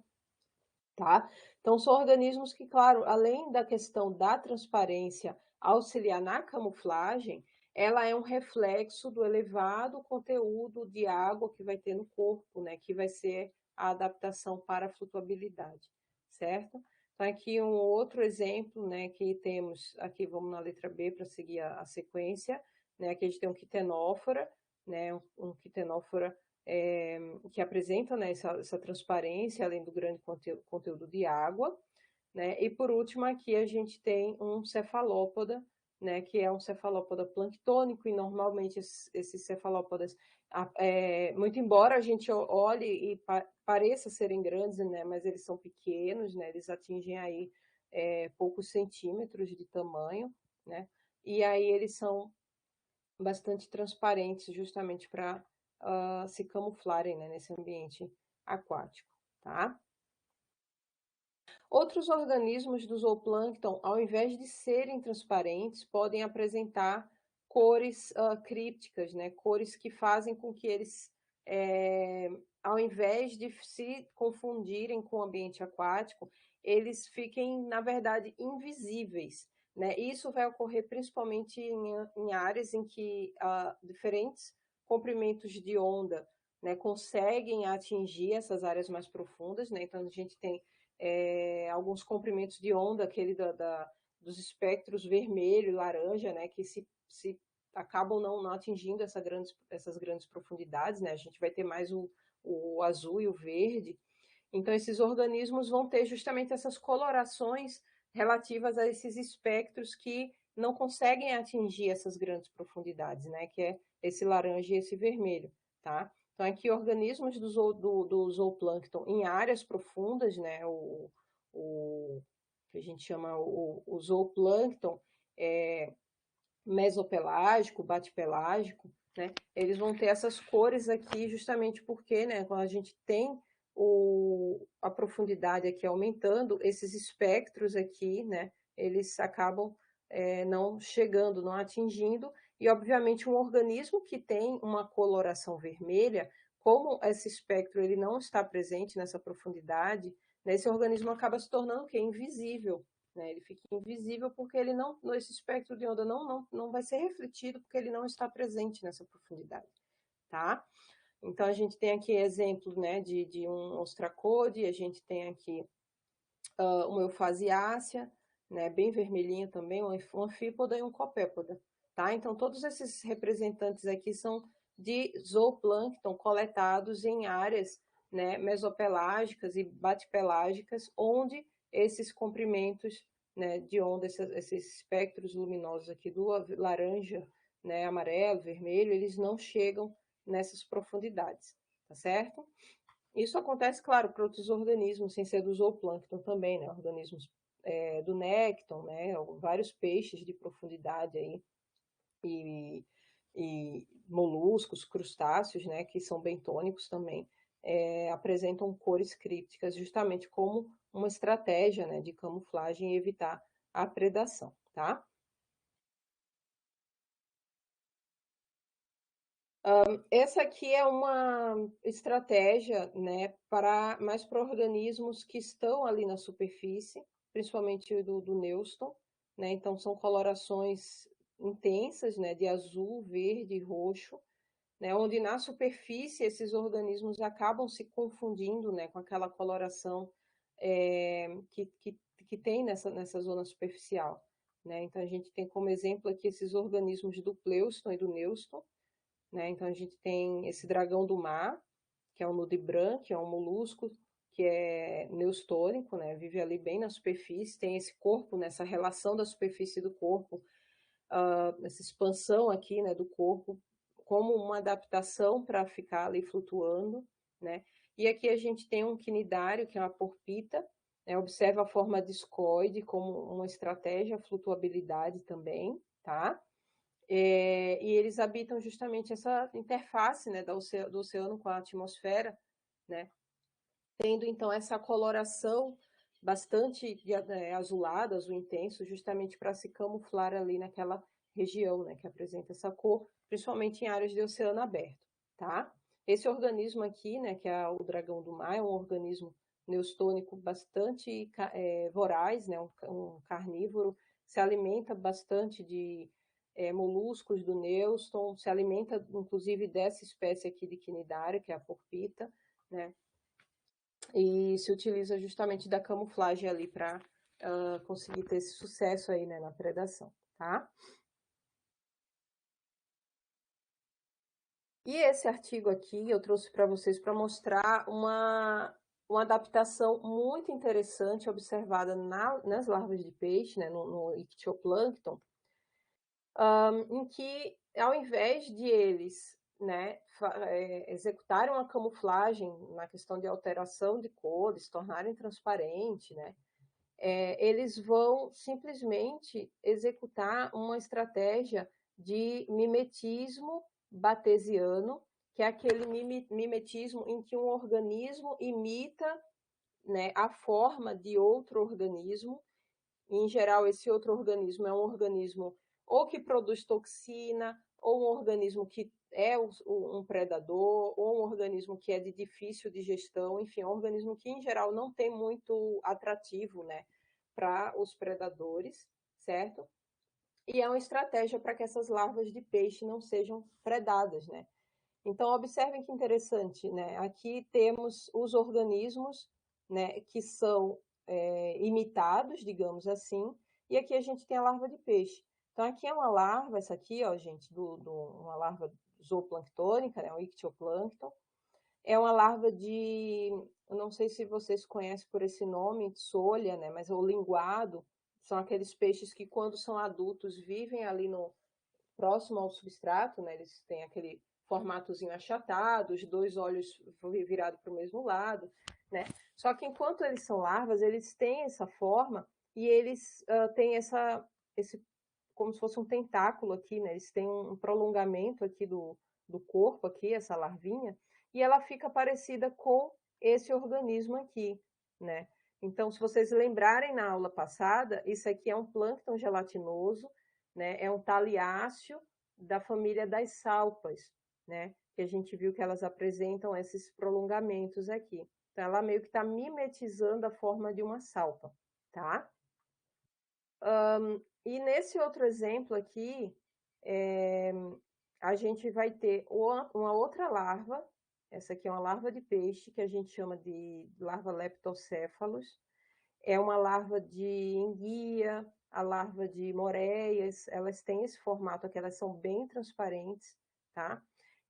tá? Então, são organismos que, claro, além da questão da transparência auxiliar na camuflagem, ela é um reflexo do elevado conteúdo de água que vai ter no corpo, né, que vai ser a adaptação para a flutuabilidade, certo? Então, aqui um outro exemplo, né, que temos, aqui vamos na letra B para seguir a sequência, né, aqui a gente tem um quitenófora, né, um quitenófora que apresenta, né, essa transparência, além do grande conteúdo de água, né, e por último aqui a gente tem um cefalópoda, né, que é um cefalópoda planctônico, e normalmente esses cefalópodas, muito embora a gente olhe e pareça serem grandes, né, mas eles são pequenos, né, eles atingem aí poucos centímetros de tamanho, né, e aí eles são bastante transparentes, justamente para se camuflarem, né, nesse ambiente aquático, tá? Outros organismos do zooplâncton, ao invés de serem transparentes, podem apresentar cores crípticas, né? Cores que fazem com que eles, ao invés de se confundirem com o ambiente aquático, eles fiquem, na verdade, invisíveis. Né? Isso vai ocorrer principalmente em áreas em que diferentes comprimentos de onda, né, conseguem atingir essas áreas mais profundas. Né? Então, a gente tem alguns comprimentos de onda, aquele dos espectros vermelho e laranja, né, que se acabam não atingindo essas grandes profundidades, né, a gente vai ter mais o azul e o verde. Então, esses organismos vão ter justamente essas colorações relativas a esses espectros que não conseguem atingir essas grandes profundidades, né, que é esse laranja e esse vermelho, tá? Então, aqui, organismos do zooplâncton em áreas profundas, né, o que a gente chama o zooplâncton mesopelágico, batipelágico, né, eles vão ter essas cores aqui justamente porque, né, quando a gente tem a profundidade aqui aumentando, esses espectros aqui, né, eles acabam não chegando, não atingindo, e obviamente um organismo que tem uma coloração vermelha, como esse espectro ele não está presente nessa profundidade, né, esse organismo acaba se tornando que invisível, né, ele fica invisível porque ele não, esse espectro de onda não vai ser refletido porque ele não está presente nessa profundidade, tá? Então, a gente tem aqui exemplos, né, de um ostracode, a gente tem aqui uma eufasiácea, né, bem vermelhinha também, um anfípoda e um copépoda, tá? Então, todos esses representantes aqui são de zooplâncton coletados em áreas, né, mesopelágicas e batipelágicas, onde esses comprimentos, né, de onda, esses espectros luminosos aqui do laranja, né, amarelo, vermelho, eles não chegam nessas profundidades, tá certo? Isso acontece, claro, para outros organismos, sem ser do zooplâncton também, né? Organismos do nécton, né? Vários peixes de profundidade aí, e moluscos, crustáceos, né? Que são bentônicos também, apresentam cores crípticas justamente como uma estratégia, né, de camuflagem e evitar a predação, tá? Essa aqui é uma estratégia, né, mais para organismos que estão ali na superfície, principalmente do Neuston, né? Então são colorações intensas, né, de azul, verde, roxo, né, onde na superfície esses organismos acabam se confundindo, né, com aquela coloração que tem nessa zona superficial, né? Então a gente tem como exemplo aqui esses organismos do Pleuston e do Neuston, né? Então a gente tem esse dragão do mar, que é o nudibranch, que é um molusco que é neostônico, né? Vive ali bem na superfície, tem esse corpo, nessa relação da superfície do corpo, essa expansão aqui, né, do corpo, como uma adaptação para ficar ali flutuando, né? E aqui a gente tem um quinidário, que é uma porpita, né? Observa a forma discoide como uma estratégia, flutuabilidade também, tá? E eles habitam justamente essa interface, né, do oceano com a atmosfera, né, tendo então essa coloração bastante azulada, azul intenso, justamente para se camuflar ali naquela região, né, que apresenta essa cor, principalmente em áreas de oceano aberto, tá? Esse organismo aqui, né, que é o dragão do mar, é um organismo neostônico bastante voraz, né, um carnívoro, se alimenta bastante moluscos do Neuston, se alimenta inclusive dessa espécie aqui de quinidária, que é a porpita, né? E se utiliza justamente da camuflagem ali para conseguir ter esse sucesso aí, né, na predação, tá? E esse artigo aqui eu trouxe para vocês para mostrar uma adaptação muito interessante observada nas larvas de peixe, né, no ictioplâncton, em que, ao invés de eles, né, executarem uma camuflagem na questão de alteração de cores, tornarem transparente, né, eles vão simplesmente executar uma estratégia de mimetismo batesiano, que é aquele mimetismo em que um organismo imita, né, a forma de outro organismo. Em geral, esse outro organismo é um organismo ou que produz toxina, ou um organismo que é um predador, ou um organismo que é de difícil digestão, enfim, é um organismo que, em geral, não tem muito atrativo, né, para os predadores, certo? E é uma estratégia para que essas larvas de peixe não sejam predadas, né? Então, observem que interessante, né? Aqui temos os organismos, né, que são imitados, digamos assim, e aqui a gente tem a larva de peixe. Então, aqui é uma larva, essa aqui, ó, gente, uma larva zooplanctônica, né, um ictioplâncton. É uma larva de, eu não sei se vocês conhecem por esse nome, solha, né, mas o linguado, são aqueles peixes que, quando são adultos, vivem ali no próximo ao substrato, né? Eles têm aquele formatozinho achatado, os dois olhos virados para o mesmo lado, né? Só que enquanto eles são larvas, eles têm essa forma e eles têm esse como se fosse um tentáculo aqui, né? Eles têm um prolongamento aqui do corpo aqui, essa larvinha, e ela fica parecida com esse organismo aqui, né? Então, se vocês lembrarem na aula passada, isso aqui é um plâncton gelatinoso, né? É um taliáceo da família das salpas, né? Que a gente viu que elas apresentam esses prolongamentos aqui. Então, ela meio que está mimetizando a forma de uma salpa, tá? E nesse outro exemplo aqui, a gente vai ter uma outra larva, essa aqui é uma larva de peixe, que a gente chama de larva leptocéfalos, é uma larva de enguia, a larva de moreias, elas têm esse formato aqui, elas são bem transparentes, tá?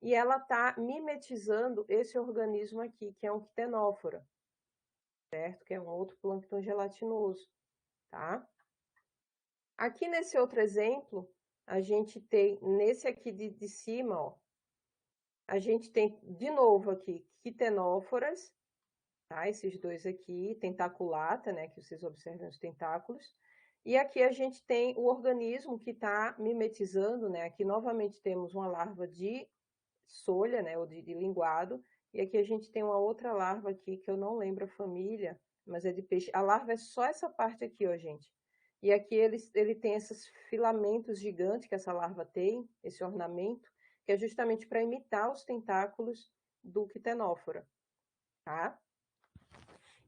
E ela está mimetizando esse organismo aqui, que é um ctenófora, certo? Que é um outro plâncton gelatinoso, tá? Aqui nesse outro exemplo, a gente tem, nesse aqui de cima, ó, a gente tem, de novo aqui, quitenóforas, tá? Esses dois aqui, tentaculata, né? Que vocês observam os tentáculos. E aqui a gente tem o organismo que está mimetizando, né? Aqui novamente temos uma larva de solha, né? Ou de linguado. E aqui a gente tem uma outra larva aqui, que eu não lembro a família, mas é de peixe. A larva é só essa parte aqui, ó, gente. E aqui ele tem esses filamentos gigantes que essa larva tem, esse ornamento, que é justamente para imitar os tentáculos do quitenófora, tá?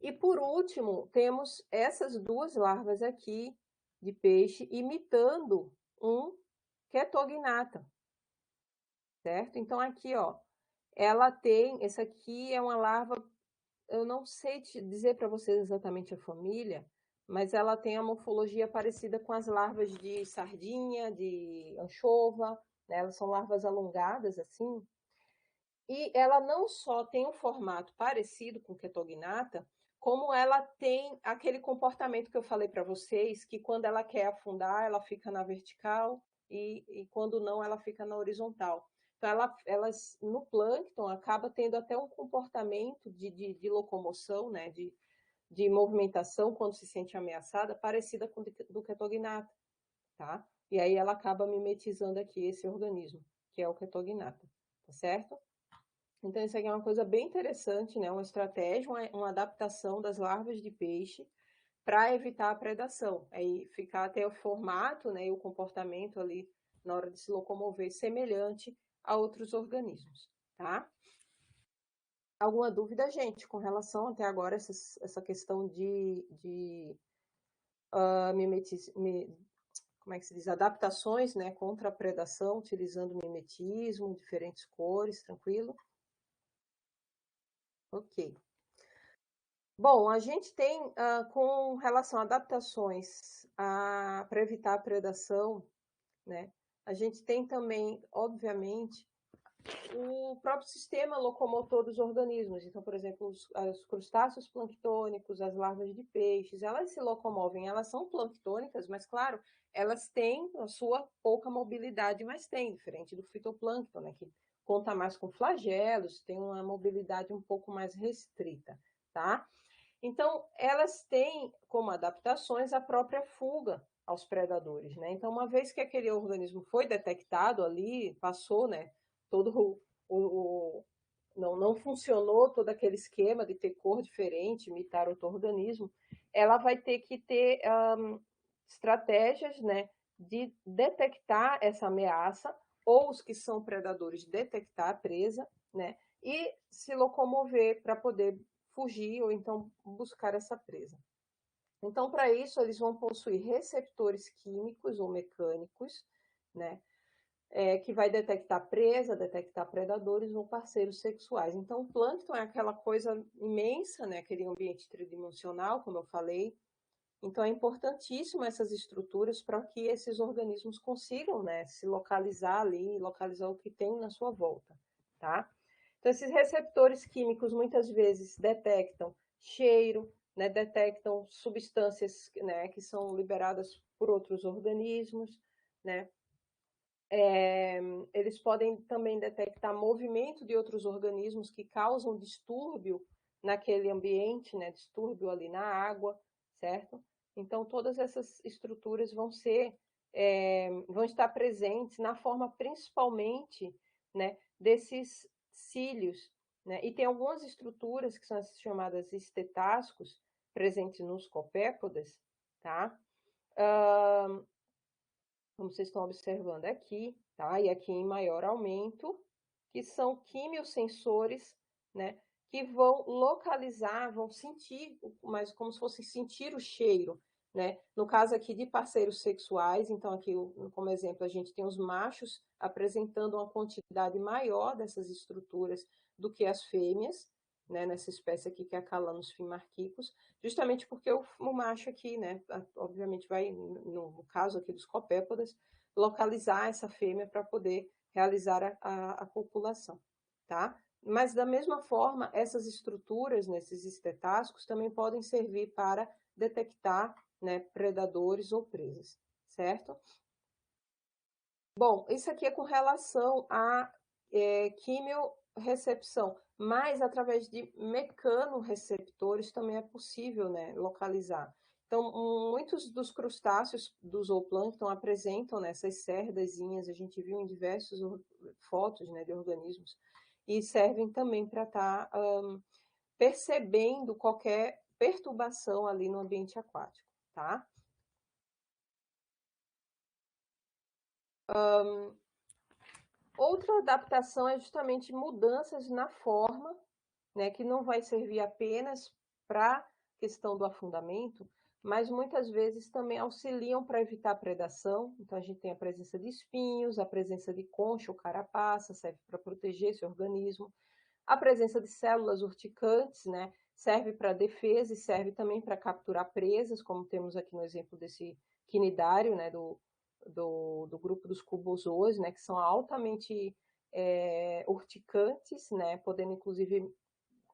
E por último, temos essas duas larvas aqui de peixe imitando um Chetognatha, certo? Então aqui, ó, ela tem, essa aqui é uma larva, eu não sei dizer para vocês exatamente a família, mas ela tem a morfologia parecida com as larvas de sardinha, de anchova, né? Elas são larvas alongadas assim, e ela não só tem um formato parecido com Chetognatha, como ela tem aquele comportamento que eu falei para vocês, que quando ela quer afundar, ela fica na vertical e quando não, ela fica na horizontal. Então, elas, no plâncton, acaba tendo até um comportamento de locomoção, né, de movimentação quando se sente ameaçada, parecida com do Chetognatha, tá? E aí ela acaba mimetizando aqui esse organismo, que é o Chetognatha, tá certo? Então, isso aqui é uma coisa bem interessante, né? Uma estratégia, uma adaptação das larvas de peixe para evitar a predação. Aí ficar até o formato, né, e o comportamento ali na hora de se locomover semelhante a outros organismos, tá? Alguma dúvida, gente, com relação até agora essa questão de como é que se diz, adaptações, né, contra a predação, utilizando mimetismo, diferentes cores, tranquilo? Ok. Bom, a gente tem, com relação a adaptações para evitar a predação, né, a gente tem também, obviamente, o próprio sistema locomotor dos organismos. Então, por exemplo, os crustáceos planctônicos, as larvas de peixes, elas se locomovem, elas são planctônicas, mas, claro, elas têm a sua pouca mobilidade, mas tem, diferente do fitoplâncton, né, que conta mais com flagelos, tem uma mobilidade um pouco mais restrita, tá? Então, elas têm como adaptações a própria fuga aos predadores, né? Então, uma vez que aquele organismo foi detectado ali, passou, né, todo não funcionou todo aquele esquema de ter cor diferente, imitar outro organismo, ela vai ter que ter estratégias, né, de detectar essa ameaça, ou os que são predadores detectar a presa, né, e se locomover para poder fugir ou então buscar essa presa. Então, para isso, eles vão possuir receptores químicos ou mecânicos, né, que vai detectar presa, detectar predadores ou parceiros sexuais. Então, o plâncton é aquela coisa imensa, né, aquele ambiente tridimensional, como eu falei. Então, é importantíssimo essas estruturas para que esses organismos consigam, né, se localizar ali, localizar o que tem na sua volta, tá? Então, esses receptores químicos muitas vezes detectam cheiro, né, detectam substâncias, né, que são liberadas por outros organismos, né? Eles podem também detectar movimento de outros organismos que causam distúrbio naquele ambiente, né, distúrbio ali na água, certo? Então, todas essas estruturas vão estar presentes na forma principalmente, né, desses cílios, né? E tem algumas estruturas que são as chamadas estetáticos, presentes nos copépodas, tá? Como vocês estão observando aqui, tá? E aqui em maior aumento, que são quimiosensores, né? Que vão localizar, vão sentir, mas como se fosse sentir o cheiro, né? No caso aqui de parceiros sexuais, então aqui como exemplo a gente tem os machos apresentando uma quantidade maior dessas estruturas do que as fêmeas, né? Nessa espécie aqui que é a Calanus fimarquicus, justamente porque o macho aqui, né? Obviamente vai, no caso aqui dos copépodas, localizar essa fêmea para poder realizar a copulação, tá? Mas, da mesma forma, essas estruturas, nesses estetáticos, também podem servir para detectar, né, predadores ou presas, certo? Bom, isso aqui é com relação à quimiorrecepção, mas através de mecanorreceptores também é possível, né, localizar. Então, muitos dos crustáceos do zooplâncton apresentam, né, essas cerdazinhas, a gente viu em diversas fotos, né, de organismos, e servem também para estar percebendo qualquer perturbação ali no ambiente aquático, tá? Outra adaptação é justamente mudanças na forma, né, que não vai servir apenas para a questão do afundamento, mas muitas vezes também auxiliam para evitar a predação. Então, a gente tem a presença de espinhos, a presença de concha ou carapaça, serve para proteger esse organismo. A presença de células urticantes, né, serve para defesa e serve também para capturar presas, como temos aqui no exemplo desse quinidário, né, do grupo dos cubozoas, né, que são altamente urticantes, né, podendo inclusive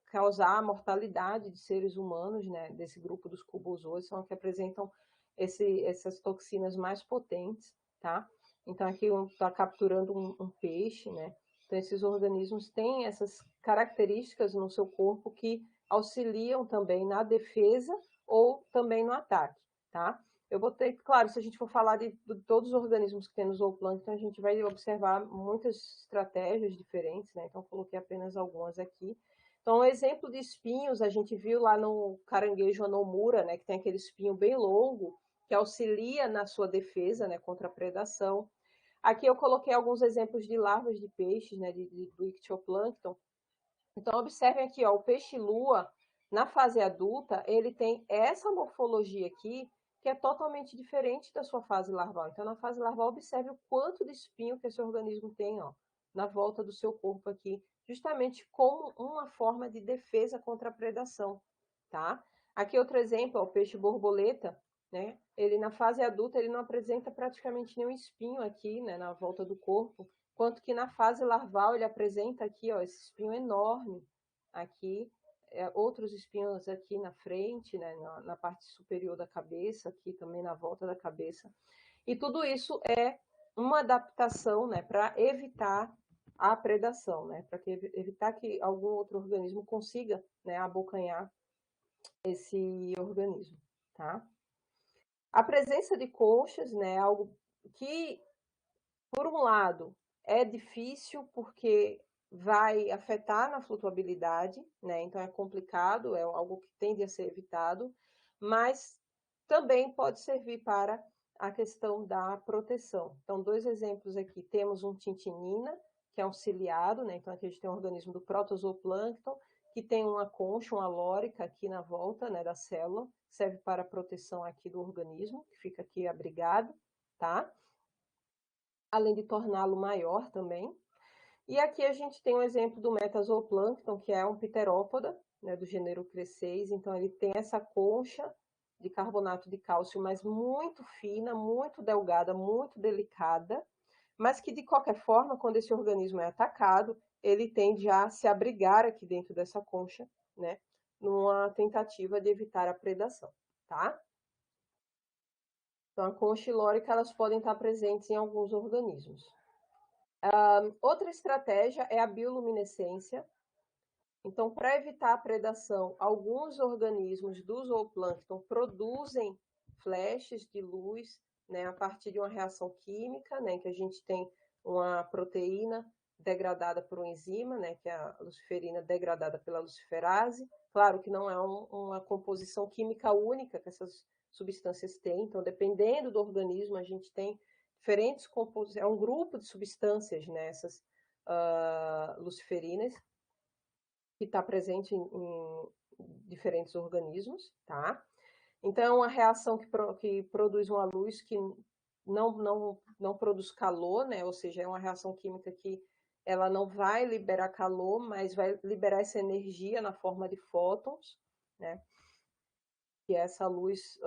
causar a mortalidade de seres humanos, né, desse grupo dos cubozoas, são os que apresentam essas toxinas mais potentes, tá? Então aqui está capturando um peixe, né? Então esses organismos têm essas características no seu corpo que auxiliam também na defesa ou também no ataque, tá? Eu vou ter, claro, se a gente for falar de todos os organismos que tem no zooplâncton, a gente vai observar muitas estratégias diferentes, né? Então coloquei apenas algumas aqui. Então, um exemplo de espinhos, a gente viu lá no caranguejo anomura, né, que tem aquele espinho bem longo, que auxilia na sua defesa, né, contra a predação. Aqui eu coloquei alguns exemplos de larvas de peixes, né, do ictioplâncton. Então, observem aqui, ó, o peixe-lua, na fase adulta, ele tem essa morfologia aqui, que é totalmente diferente da sua fase larval. Então, na fase larval, observe o quanto de espinho que esse organismo tem, ó, na volta do seu corpo aqui, justamente como uma forma de defesa contra a predação, tá? Aqui outro exemplo, ó, o peixe borboleta, né? Ele na fase adulta ele não apresenta praticamente nenhum espinho aqui, né, na volta do corpo, quanto que na fase larval ele apresenta aqui, ó, esse espinho enorme aqui, outros espinhos aqui na frente, né, na parte superior da cabeça, aqui também na volta da cabeça. E tudo isso é uma adaptação, né, para evitar a predação, né, para evitar que algum outro organismo consiga, né, abocanhar esse organismo, tá? A presença de conchas, né, é algo que, por um lado, é difícil porque vai afetar na flutuabilidade, né? Então é complicado, é algo que tende a ser evitado, mas também pode servir para a questão da proteção. Então, dois exemplos aqui. Temos um tintinina, que é um ciliado, né? Então aqui a gente tem um organismo do protozoplâncton, que tem uma concha, uma lórica aqui na volta, né, da célula, serve para a proteção aqui do organismo, que fica aqui abrigado, tá? Além de torná-lo maior também. E aqui a gente tem um exemplo do metazoplâncton, que é um pterópoda, né, do gênero Cresseis. Então ele tem essa concha de carbonato de cálcio, mas muito fina, muito delgada, muito delicada, mas que de qualquer forma, quando esse organismo é atacado, ele tende a se abrigar aqui dentro dessa concha, né, numa tentativa de evitar a predação, tá? Então a concha hilórica, elas podem estar presentes em alguns organismos. Outra estratégia é a bioluminescência. Então, para evitar a predação, alguns organismos do zooplâncton produzem flashes de luz, né, a partir de uma reação química, né, que a gente tem uma proteína degradada por uma enzima, né, que é a luciferina degradada pela luciferase. Claro que não é uma composição química única que essas substâncias têm, então, dependendo do organismo, a gente tem diferentes composições, é um grupo de substâncias, né, essas luciferinas, que está presente em diferentes organismos, tá? Então, é uma reação que produz uma luz que não produz calor, né? Ou seja, é uma reação química que ela não vai liberar calor, mas vai liberar essa energia na forma de fótons, né? Que é essa luz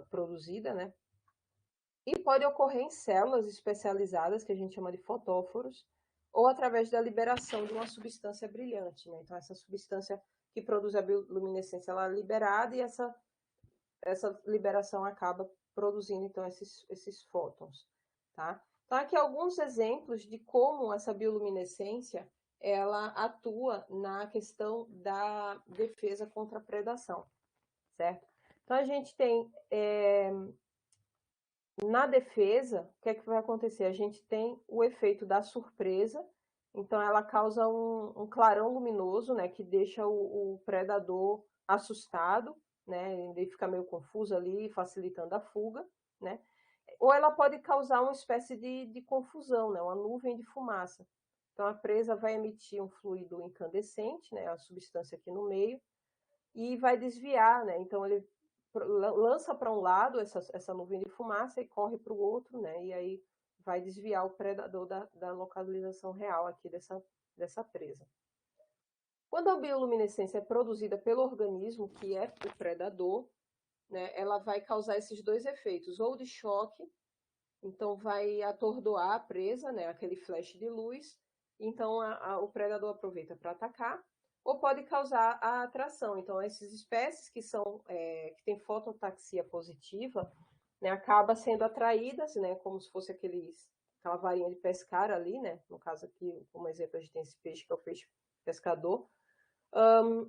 produzida, né? E pode ocorrer em células especializadas, que a gente chama de fotóforos, ou através da liberação de uma substância brilhante, né? Então, essa substância que produz a bioluminescência, ela é liberada e essa liberação acaba produzindo, então, esses fótons, tá? Então, aqui alguns exemplos de como essa bioluminescência, ela atua na questão da defesa contra a predação, certo? Então, a gente tem na defesa, o que é que vai acontecer? A gente tem o efeito da surpresa, então ela causa um clarão luminoso, né, que deixa o predador assustado, né, ele fica meio confuso ali, facilitando a fuga, né? Ou ela pode causar uma espécie de confusão, né, uma nuvem de fumaça. Então a presa vai emitir um fluido incandescente, né, a substância aqui no meio, e vai desviar, né? Então ele lança para um lado essa nuvem de fumaça e corre para o outro, né? E aí vai desviar o predador da localização real aqui dessa presa. Quando a bioluminescência é produzida pelo organismo, que é o predador, né, ela vai causar esses dois efeitos, ou de choque, então vai atordoar a presa, né, aquele flash de luz, então o predador aproveita para atacar, ou pode causar a atração. Então, essas espécies que têm fototaxia positiva, né, acabam sendo atraídas, né, como se fosse aquela varinha de pescar ali, né, no caso aqui, como exemplo, a gente tem esse peixe que é o peixe pescador.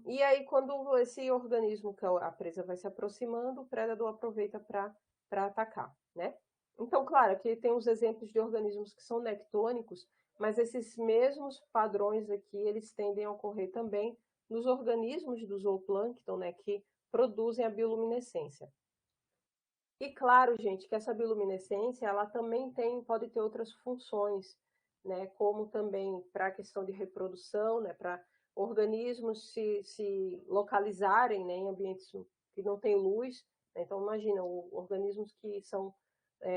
E aí, quando esse organismo, que a presa vai se aproximando, o predador aproveita para atacar, né? Então, claro, aqui tem os exemplos de organismos que são nectônicos, mas esses mesmos padrões aqui, eles tendem a ocorrer também nos organismos do zooplâncton, né, que produzem a bioluminescência. E claro, gente, que essa bioluminescência, ela também pode ter outras funções, né, como também para a questão de reprodução, né, para organismos se localizarem, né, em ambientes que não tem luz, Então, imagina, organismos que são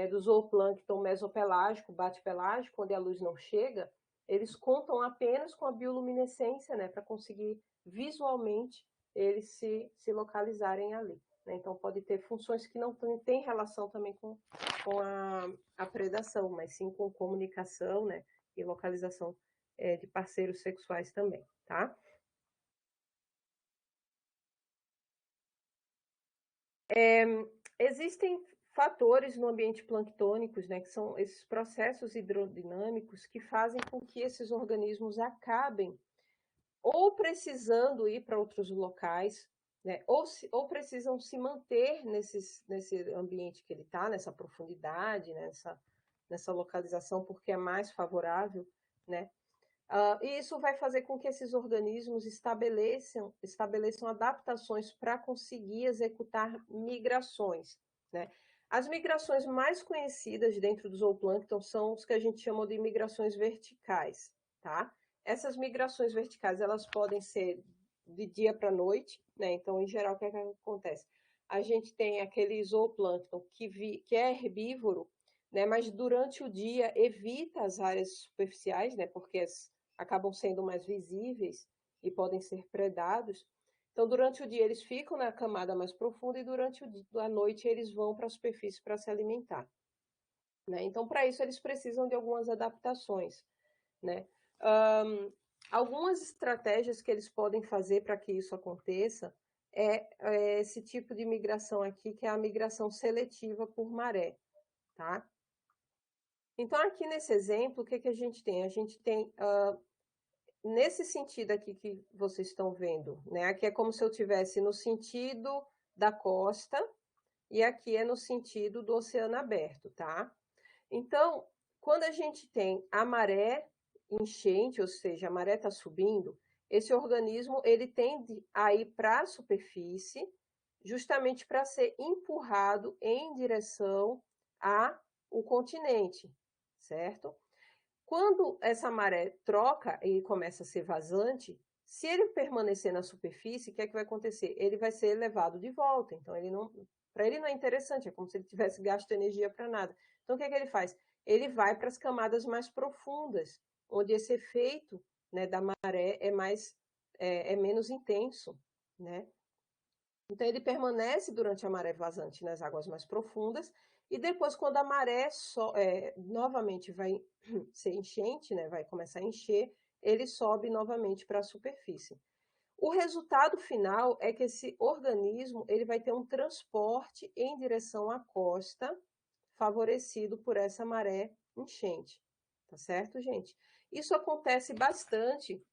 do zooplâncton mesopelágico, bate-pelágico, onde a luz não chega, eles contam apenas com a bioluminescência, né, para conseguir visualmente eles se localizarem ali. Né? Então, pode ter funções que não têm relação também com a predação, mas sim com comunicação, né, e localização de parceiros sexuais também, tá? Existem fatores no ambiente planctônicos, né, que são esses processos hidrodinâmicos que fazem com que esses organismos acabem ou precisando ir para outros locais, né, ou precisam se manter nesse ambiente que ele está, nessa profundidade, né, nessa localização, porque é mais favorável, né? E isso vai fazer com que esses organismos estabeleçam adaptações para conseguir executar migrações, né? As migrações mais conhecidas dentro do zooplâncton são os que a gente chama de migrações verticais, tá? Essas migrações verticais, elas podem ser de dia para noite, né? Então, em geral, o que acontece? A gente tem aquele zooplâncton que é herbívoro, né? Mas durante o dia evita as áreas superficiais, né? Porque acabam sendo mais visíveis e podem ser predados. Então, durante o dia, eles ficam na camada mais profunda e durante a noite eles vão para a superfície para se alimentar. Né? Então, para isso, eles precisam de algumas adaptações. Né? Algumas estratégias que eles podem fazer para que isso aconteça é esse tipo de migração aqui, que é a migração seletiva por maré. Tá? Então, aqui nesse exemplo, o que a gente tem? A gente tem nesse sentido aqui que vocês estão vendo, né? Aqui é como se eu tivesse no sentido da costa e aqui é no sentido do oceano aberto, tá? Então, quando a gente tem a maré enchente, ou seja, a maré está subindo, esse organismo ele tende a ir para a superfície, justamente para ser empurrado em direção ao continente, certo? Quando essa maré troca e começa a ser vazante, se ele permanecer na superfície, o que é que vai acontecer? Ele vai ser levado de volta. Então, para ele não é interessante, é como se ele tivesse gasto energia para nada. Então, o que é que ele faz? Ele vai para as camadas mais profundas, onde esse efeito, né, da maré é menos intenso, né? Então, ele permanece durante a maré vazante nas águas mais profundas, e depois, quando a maré novamente vai ser enchente, né, vai começar a encher, ele sobe novamente para a superfície. O resultado final é que esse organismo ele vai ter um transporte em direção à costa, favorecido por essa maré enchente. Tá certo, gente? Isso acontece bastante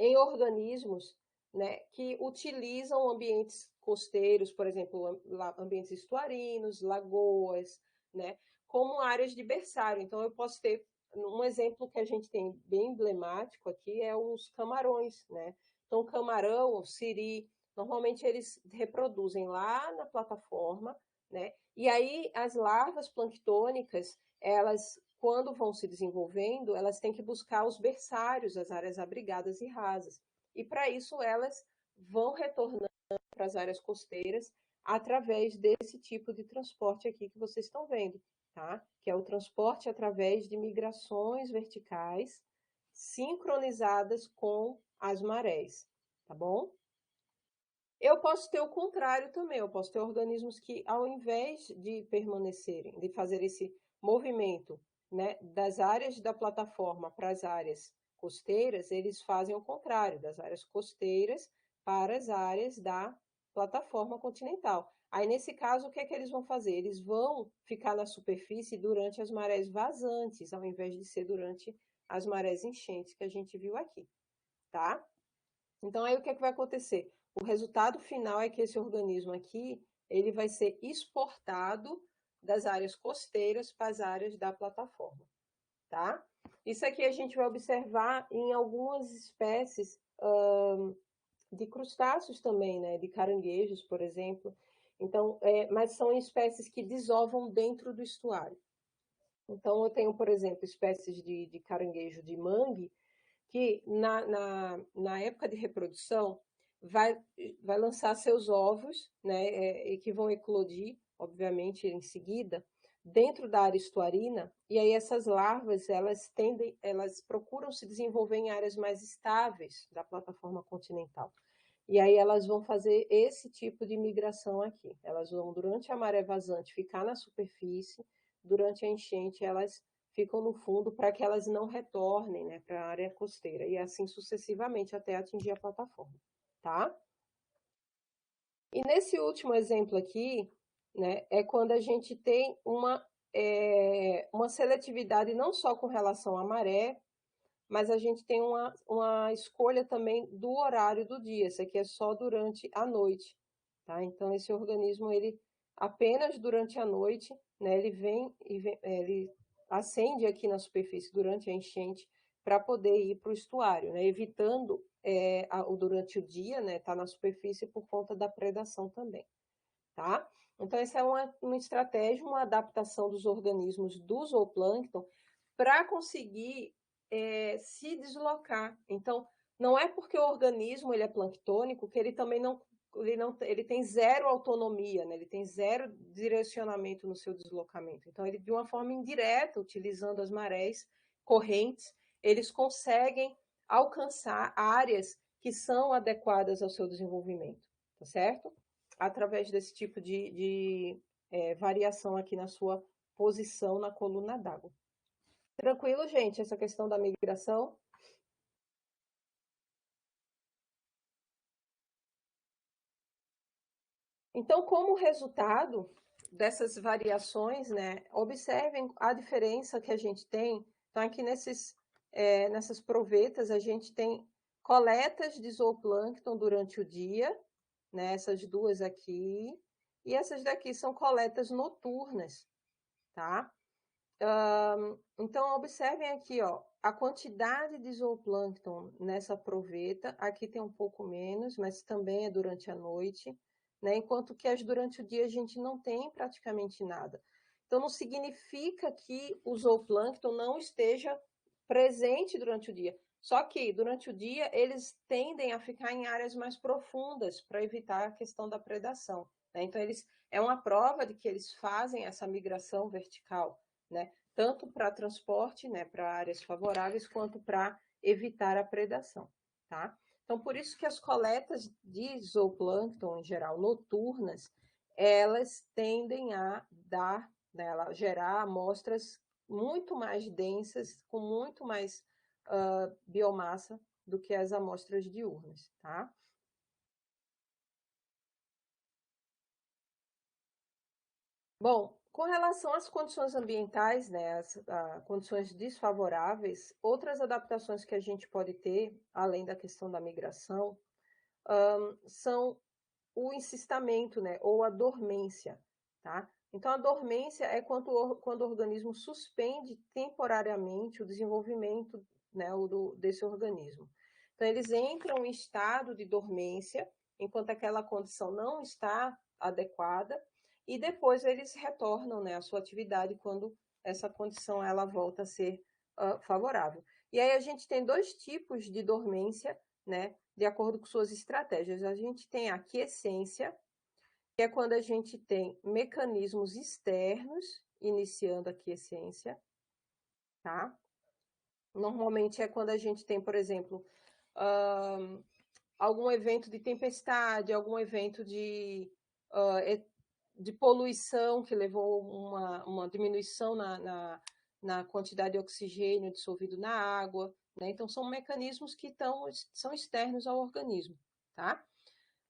em organismos, né, que utilizam ambientes costeiros, por exemplo, ambientes estuarinos, lagoas, né, como áreas de berçário. Então, eu posso ter um exemplo que a gente tem bem emblemático aqui é os camarões, né? Então, camarão, o siri, normalmente eles reproduzem lá na plataforma, né? E aí as larvas planctônicas, elas quando vão se desenvolvendo, elas têm que buscar os berçários, as áreas abrigadas e rasas. E para isso elas vão retornando para as áreas costeiras através desse tipo de transporte aqui que vocês estão vendo, tá? Que é o transporte através de migrações verticais sincronizadas com as marés, tá bom? Eu posso ter o contrário também, eu posso ter organismos que, ao invés de permanecerem, de fazer esse movimento, né, das áreas da plataforma para as áreas costeiras, eles fazem o contrário, das áreas costeiras para as áreas da plataforma continental. Aí, nesse caso, o que é que eles vão fazer? Eles vão ficar na superfície durante as marés vazantes, ao invés de ser durante as marés enchentes que a gente viu aqui, tá? Então, aí o que é que vai acontecer? O resultado final é que esse organismo aqui, ele vai ser exportado das áreas costeiras para as áreas da plataforma, tá? Isso aqui a gente vai observar em algumas espécies de crustáceos também, né? De caranguejos, por exemplo. Então, mas são espécies que desovam dentro do estuário. Então, eu tenho, por exemplo, espécies de caranguejo de mangue que na época de reprodução, vai lançar seus ovos, né, e que vão eclodir, obviamente, em seguida, dentro da área estuarina, e aí essas larvas, elas procuram se desenvolver em áreas mais estáveis da plataforma continental. E aí elas vão fazer esse tipo de migração aqui. Elas vão, durante a maré vazante, ficar na superfície, durante a enchente elas ficam no fundo para que elas não retornem, né, para a área costeira, e assim sucessivamente até atingir a plataforma, tá? E nesse último exemplo aqui, né, é quando a gente tem uma seletividade não só com relação à maré, mas a gente tem uma escolha também do horário do dia. Isso aqui é só durante a noite, tá? Então, esse organismo, ele apenas durante a noite, né, ele acende aqui na superfície durante a enchente para poder ir para o estuário, né, evitando durante o dia, né, tá na superfície por conta da predação também, tá? Então, essa é uma estratégia, uma adaptação dos organismos do zooplâncton para conseguir se deslocar. Então, não é porque o organismo ele é planctônico que ele também ele tem zero autonomia, né? Ele tem zero direcionamento no seu deslocamento. Então, ele de uma forma indireta, utilizando as marés correntes, eles conseguem alcançar áreas que são adequadas ao seu desenvolvimento, tá certo? Através desse tipo de variação aqui na sua posição na coluna d'água. Tranquilo, gente, essa questão da migração? Então, como resultado dessas variações, né, observem a diferença que a gente tem. Então, aqui nessas provetas, a gente tem coletas de zooplâncton durante o dia, né, essas duas aqui, e essas daqui são coletas noturnas, tá? Então, observem aqui, ó, a quantidade de zooplâncton nessa proveta. Aqui tem um pouco menos, mas também é durante a noite, né? Enquanto que as durante o dia a gente não tem praticamente nada. Então, não significa que o zooplâncton não esteja presente durante o dia. Só que, durante o dia, eles tendem a ficar em áreas mais profundas para evitar a questão da predação, né? Então, é uma prova de que eles fazem essa migração vertical, né? Tanto para transporte, né, para áreas favoráveis, quanto para evitar a predação, tá? Então, por isso que as coletas de zooplâncton, em geral, noturnas, elas tendem a dar, né, gerar amostras muito mais densas, com muito mais biomassa do que as amostras diurnas, tá? Bom, com relação às condições ambientais, né, as condições desfavoráveis, outras adaptações que a gente pode ter, além da questão da migração, são o encistamento, né, ou a dormência, tá? Então, a dormência é quando o organismo suspende temporariamente o desenvolvimento, né, desse organismo. Então, eles entram em estado de dormência, enquanto aquela condição não está adequada, e depois eles retornam, né, à sua atividade quando essa condição ela volta a ser favorável. E aí a gente tem dois tipos de dormência, né, de acordo com suas estratégias. A gente tem a aquiescência, que é quando a gente tem mecanismos externos iniciando a aquiescência, tá? Normalmente é quando a gente tem, por exemplo, algum evento de tempestade, algum evento de poluição que levou uma diminuição na quantidade de oxigênio dissolvido na água, né? Então, são mecanismos que são externos ao organismo, tá?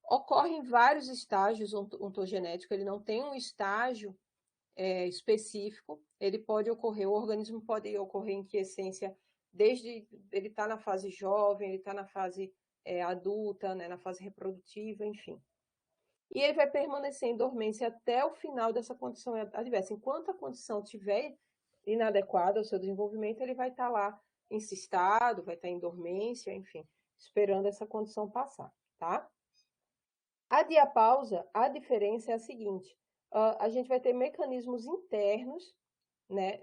Ocorrem vários estágios ontogenéticos, ele não tem um estágio específico, ele pode ocorrer, o organismo pode ocorrer em quiescência desde ele está na fase jovem, ele está na fase adulta, né, na fase reprodutiva, enfim. E ele vai permanecer em dormência até o final dessa condição adversa. Enquanto a condição estiver inadequada ao seu desenvolvimento, ele vai estar lá encistado, vai estar em dormência, enfim, esperando essa condição passar, tá? A diapausa, a diferença é a seguinte: a gente vai ter mecanismos internos, né,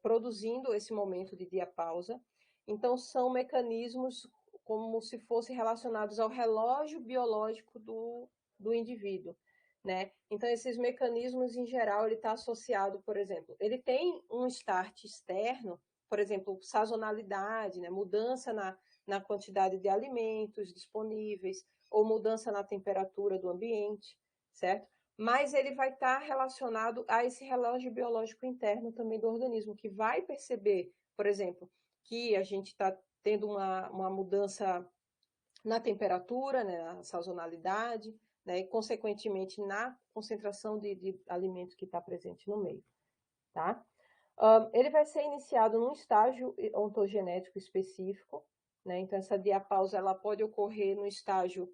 produzindo esse momento de diapausa. Então, são mecanismos como se fossem relacionados ao relógio biológico do indivíduo, né? Então, esses mecanismos, em geral, ele está associado, por exemplo, ele tem um start externo, por exemplo, sazonalidade, né? Mudança na quantidade de alimentos disponíveis, ou mudança na temperatura do ambiente, certo? Mas ele vai estar relacionado a esse relógio biológico interno também do organismo, que vai perceber, por exemplo, que a gente está tendo uma mudança na temperatura, né, na sazonalidade, né, e, consequentemente, na concentração de alimento que está presente no meio. Tá? Ele vai ser iniciado num estágio ontogenético específico, né? Então, essa diapausa ela pode ocorrer no estágio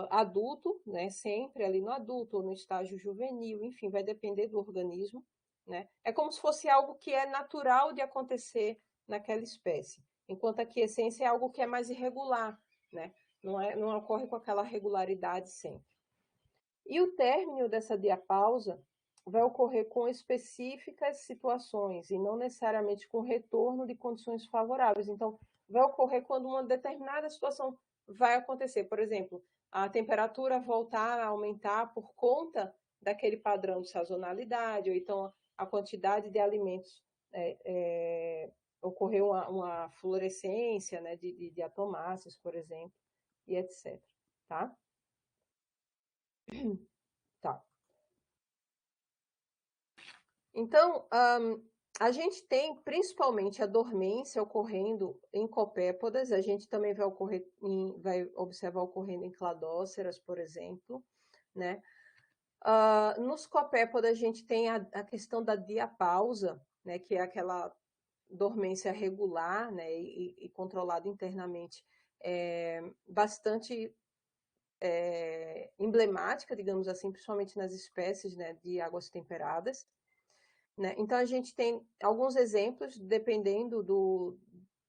adulto, né? Sempre ali no adulto, ou no estágio juvenil, enfim, vai depender do organismo, né? É como se fosse algo que é natural de acontecer naquela espécie, enquanto a quiescência é algo que é mais irregular, né? Não ocorre com aquela regularidade sempre. E o término dessa diapausa vai ocorrer com específicas situações e não necessariamente com retorno de condições favoráveis. Então, vai ocorrer quando uma determinada situação vai acontecer. Por exemplo, a temperatura voltar a aumentar por conta daquele padrão de sazonalidade, ou então a quantidade de alimentos ocorreu uma fluorescência, né, de diatomáceas, por exemplo, e etc. Tá? Tá. Então, a gente tem principalmente a dormência ocorrendo em copépodas, a gente também vai observar ocorrendo em cladóceras, por exemplo, né? Nos copépodas a gente tem a questão da diapausa, né, que é aquela dormência regular, né, e controlada internamente, bastante emblemática, digamos assim, principalmente nas espécies, né, de águas temperadas. Né? Então, a gente tem alguns exemplos, dependendo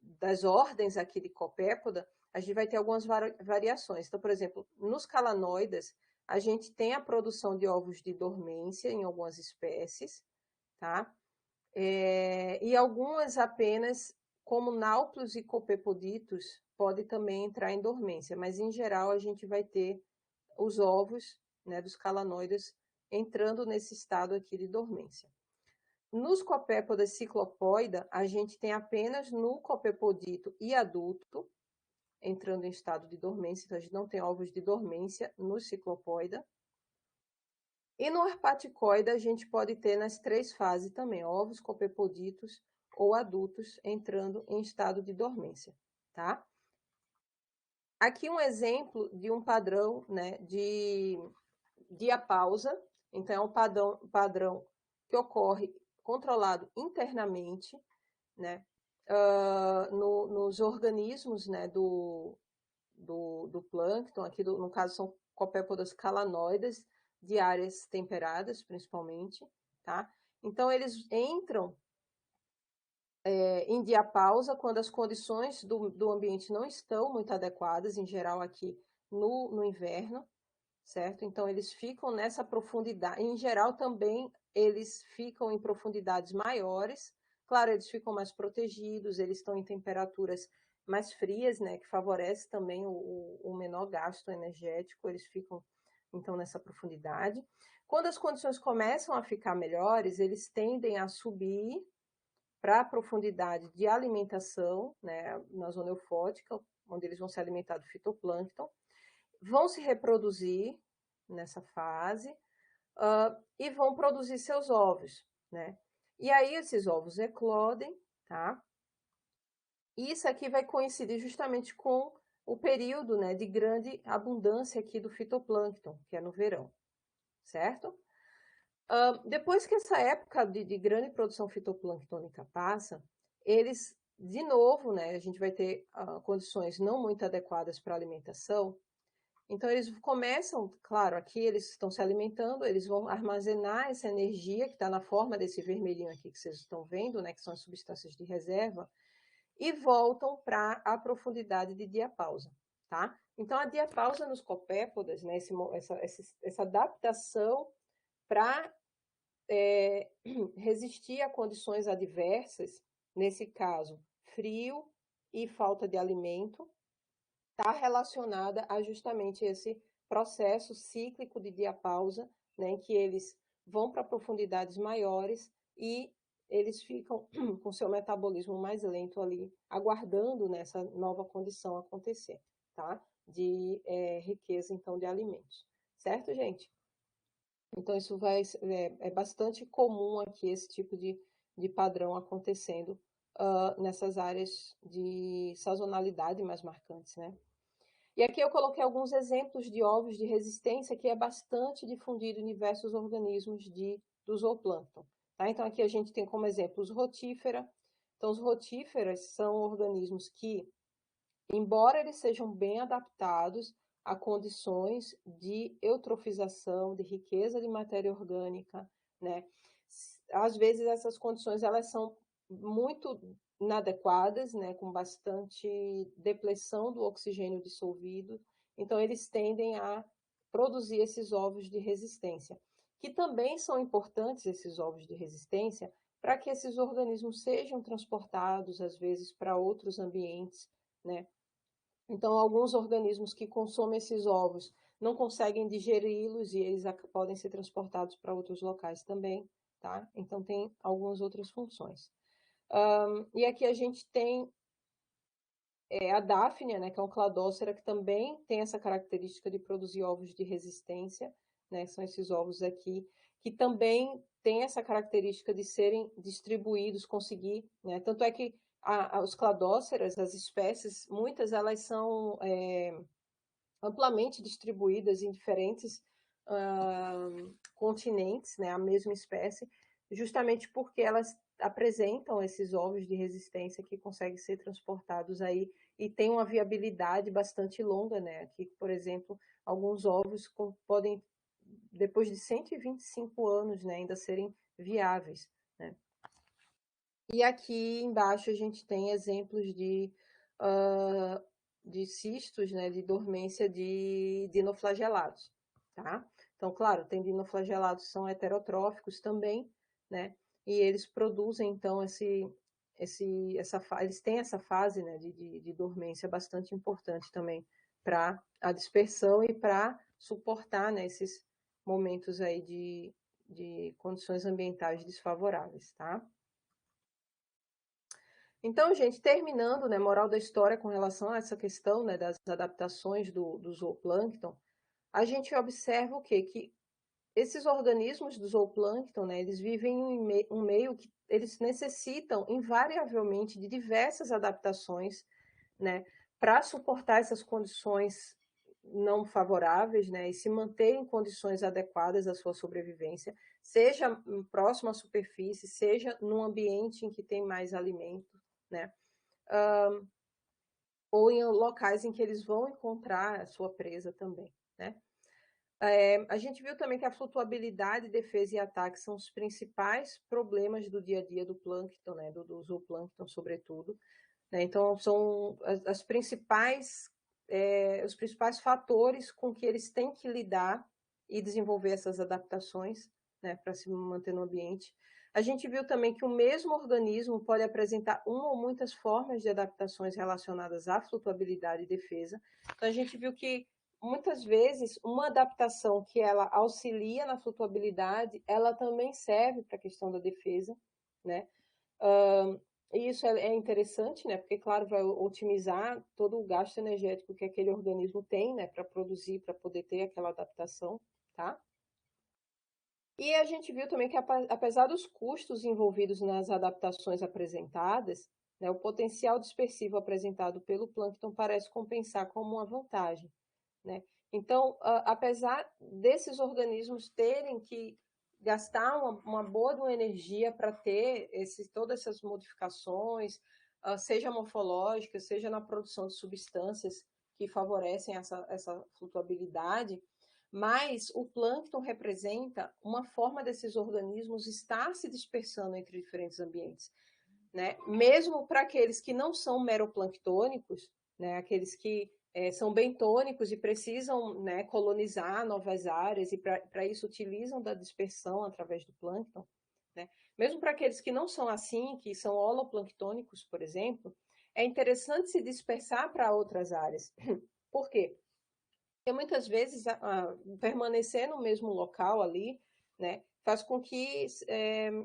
das ordens aqui de copépoda, a gente vai ter algumas variações. Então, por exemplo, nos calanoides, a gente tem a produção de ovos de dormência em algumas espécies, tá? E algumas apenas, como náuplios e copepoditos, pode também entrar em dormência, mas em geral a gente vai ter os ovos, né, dos calanoides entrando nesse estado aqui de dormência. Nos copépodas ciclopoida, a gente tem apenas no copepodito e adulto, entrando em estado de dormência, então a gente não tem ovos de dormência no ciclopoida. E no herpaticoida, a gente pode ter nas 3 fases também, ovos, copepoditos ou adultos entrando em estado de dormência, tá? Aqui um exemplo de um padrão, né, de diapausa. Então, é um padrão que ocorre controlado internamente, né, nos organismos, né, do plâncton, aqui no caso são copépodas calanoides, de áreas temperadas, principalmente, tá? Então, eles entram em diapausa quando as condições do ambiente não estão muito adequadas, em geral aqui no inverno, certo? Então, eles ficam nessa profundidade. Em geral, também, eles ficam em profundidades maiores. Claro, eles ficam mais protegidos, eles estão em temperaturas mais frias, né? Que favorece também o menor gasto energético. Eles ficam, então, nessa profundidade. Quando as condições começam a ficar melhores, eles tendem a subir para a profundidade de alimentação, né? Na zona eufótica, onde eles vão se alimentar do fitoplâncton, vão se reproduzir nessa fase e vão produzir seus ovos, né? E aí esses ovos eclodem, tá? E isso aqui vai coincidir justamente com o período, né, de grande abundância aqui do fitoplâncton, que é no verão, certo? Depois que essa época de grande produção fitoplânctônica passa, eles, de novo, né, a gente vai ter condições não muito adequadas para alimentação. Então, eles começam, claro, aqui eles estão se alimentando, eles vão armazenar essa energia que está na forma desse vermelhinho aqui que vocês estão vendo, né, que são as substâncias de reserva, e voltam para a profundidade de diapausa, tá? Então, a diapausa nos copépodas, né, essa adaptação para resistir a condições adversas, nesse caso, frio e falta de alimento, está relacionada a justamente esse processo cíclico de diapausa, né, em que eles vão para profundidades maiores e eles ficam com seu metabolismo mais lento ali, aguardando nessa nova condição acontecer, tá? De riqueza, então, de alimentos. Certo, gente? Então, isso é bastante comum aqui, esse tipo de padrão acontecendo nessas áreas de sazonalidade mais marcantes, né? E aqui eu coloquei alguns exemplos de ovos de resistência que é bastante difundido em diversos organismos do zooplâncton. Tá? Então, aqui a gente tem como exemplo os rotífera. Então, os rotíferas são organismos que, embora eles sejam bem adaptados a condições de eutrofização, de riqueza de matéria orgânica, né? Às vezes essas condições elas são muito inadequadas, né, com bastante depressão do oxigênio dissolvido, então eles tendem a produzir esses ovos de resistência, que também são importantes esses ovos de resistência para que esses organismos sejam transportados às vezes para outros ambientes, né? Então, alguns organismos que consomem esses ovos não conseguem digeri-los e eles podem ser transportados para outros locais também, tá? Então, tem algumas outras funções. E aqui a gente tem a Daphnia, né, que é um cladócera, que também tem essa característica de produzir ovos de resistência, né? São esses ovos aqui, que também tem essa característica de serem distribuídos, conseguir, né? Tanto é que os cladóceras, as espécies, muitas elas são amplamente distribuídas em diferentes continentes, né, a mesma espécie, justamente porque elas apresentam esses ovos de resistência que conseguem ser transportados aí e tem uma viabilidade bastante longa, né? Aqui, por exemplo, alguns ovos podem, depois de 125 anos, né, ainda serem viáveis, né? E aqui embaixo a gente tem exemplos de cistos, né, de dormência de dinoflagelados, tá? Então, claro, tem dinoflagelados que são heterotróficos também, né? E eles produzem, então, eles têm essa fase, né, de dormência bastante importante também para a dispersão e para suportar, né, esses momentos aí de condições ambientais desfavoráveis, tá? Então, gente, terminando, né, moral da história com relação a essa questão, né, das adaptações do zooplâncton, a gente observa o quê? Que esses organismos do zooplâncton, né, eles vivem em um meio que eles necessitam invariavelmente de diversas adaptações, né, para suportar essas condições não favoráveis, né, e se manter em condições adequadas à sua sobrevivência, seja próximo à superfície, seja num ambiente em que tem mais alimento, né? Ou em locais em que eles vão encontrar a sua presa também, né? A gente viu também que a flutuabilidade, defesa e ataque são os principais problemas do dia a dia do plâncton, né? Do zooplâncton, sobretudo. Né? Então, são os principais fatores com que eles têm que lidar e desenvolver essas adaptações, né, para se manter no ambiente. A gente viu também que o mesmo organismo pode apresentar uma ou muitas formas de adaptações relacionadas à flutuabilidade e defesa. Então, a gente viu que muitas vezes uma adaptação que ela auxilia na flutuabilidade, ela também serve para a questão da defesa, né? E isso é interessante, né? Porque, claro, vai otimizar todo o gasto energético que aquele organismo tem, né? Para produzir, para poder ter aquela adaptação, tá? E a gente viu também que, apesar dos custos envolvidos nas adaptações apresentadas, né, o potencial dispersivo apresentado pelo plâncton parece compensar como uma vantagem, né? Então, apesar desses organismos terem que gastar uma boa energia para ter todas essas modificações, seja morfológicas, seja na produção de substâncias que favorecem essa flutuabilidade, mas o plâncton representa uma forma desses organismos estar se dispersando entre diferentes ambientes, né? Mesmo para aqueles que não são meroplanctônicos, né? Aqueles que são bentônicos e precisam, né, colonizar novas áreas e para isso utilizam da dispersão através do plâncton, né? Mesmo para aqueles que não são assim, que são holoplanctônicos, por exemplo, é interessante se dispersar para outras áreas. Por quê? Porque muitas vezes permanecer no mesmo local ali, né, faz com que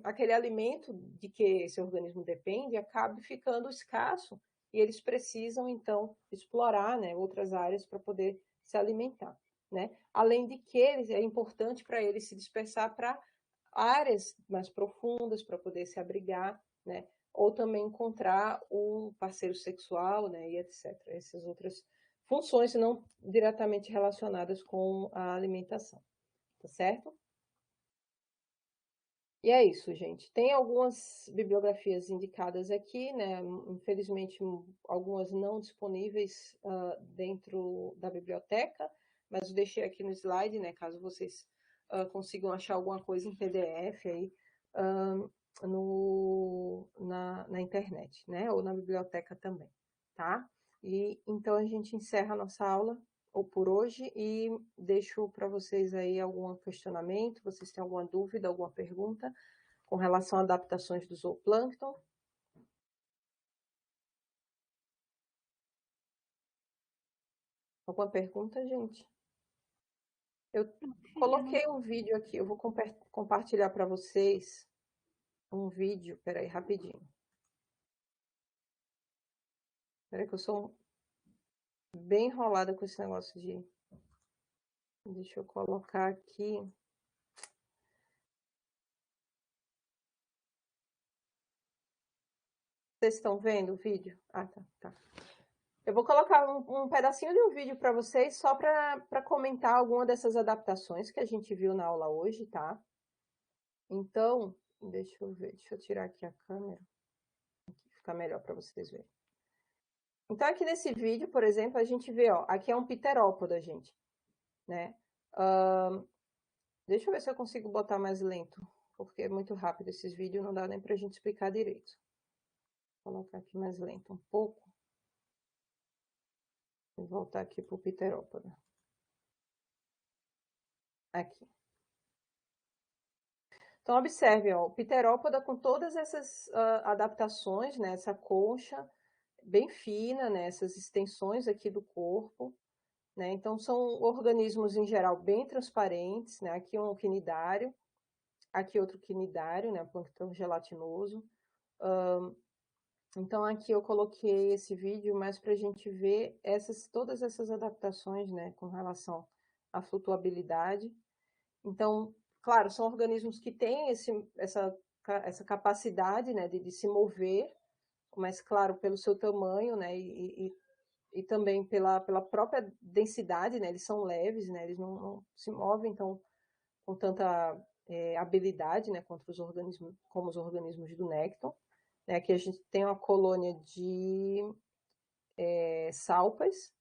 aquele alimento de que esse organismo depende acabe ficando escasso e eles precisam, então, explorar, né, outras áreas para poder se alimentar. Né? Além de que é importante para eles se dispersar para áreas mais profundas para poder se abrigar, né? Ou também encontrar um parceiro sexual, né? E etc. Essas outras funções não diretamente relacionadas com a alimentação, tá certo? E é isso, gente. Tem algumas bibliografias indicadas aqui, né? Infelizmente, algumas não disponíveis dentro da biblioteca, mas eu deixei aqui no slide, né? Caso vocês consigam achar alguma coisa em PDF aí na internet, né? Ou na biblioteca também, tá? E então a gente encerra a nossa aula ou por hoje e deixo para vocês aí algum questionamento, vocês têm alguma dúvida, alguma pergunta com relação a adaptações do zooplâncton? Alguma pergunta, gente? Eu coloquei um vídeo aqui, eu vou compartilhar para vocês um vídeo, peraí, rapidinho. Peraí que eu sou bem enrolada com esse negócio de... Deixa eu colocar aqui. Vocês estão vendo o vídeo? Ah, tá. Eu vou colocar um pedacinho de um vídeo para vocês, só para comentar alguma dessas adaptações que a gente viu na aula hoje, tá? Então, deixa eu ver, deixa eu tirar aqui a câmera, aqui fica melhor para vocês verem. Então, aqui nesse vídeo, por exemplo, a gente vê, ó, aqui é um pterópoda, gente, né? Deixa eu ver se eu consigo botar mais lento, porque é muito rápido esses vídeos, não dá nem pra gente explicar direito. Vou colocar aqui mais lento um pouco. Vou voltar aqui pro pterópoda. Aqui. Então, observe, ó, o pterópoda com todas essas adaptações, né? Essa concha bem fina, né? Essas extensões aqui do corpo, né? Então, são organismos, em geral, bem transparentes, né? Aqui um quinidário, aqui outro quinidário, né? Plâncton gelatinoso. Então, aqui eu coloquei esse vídeo mais para a gente ver todas essas adaptações, né? Com relação à flutuabilidade. Então, claro, são organismos que têm essa capacidade, né? De se mover, mas, claro, pelo seu tamanho, né? E também pela própria densidade, né? Eles são leves, né? Eles não se movem então, com tanta habilidade, né? Contra os organismos, como os organismos do nécton. Né? Aqui a gente tem uma colônia de salpas,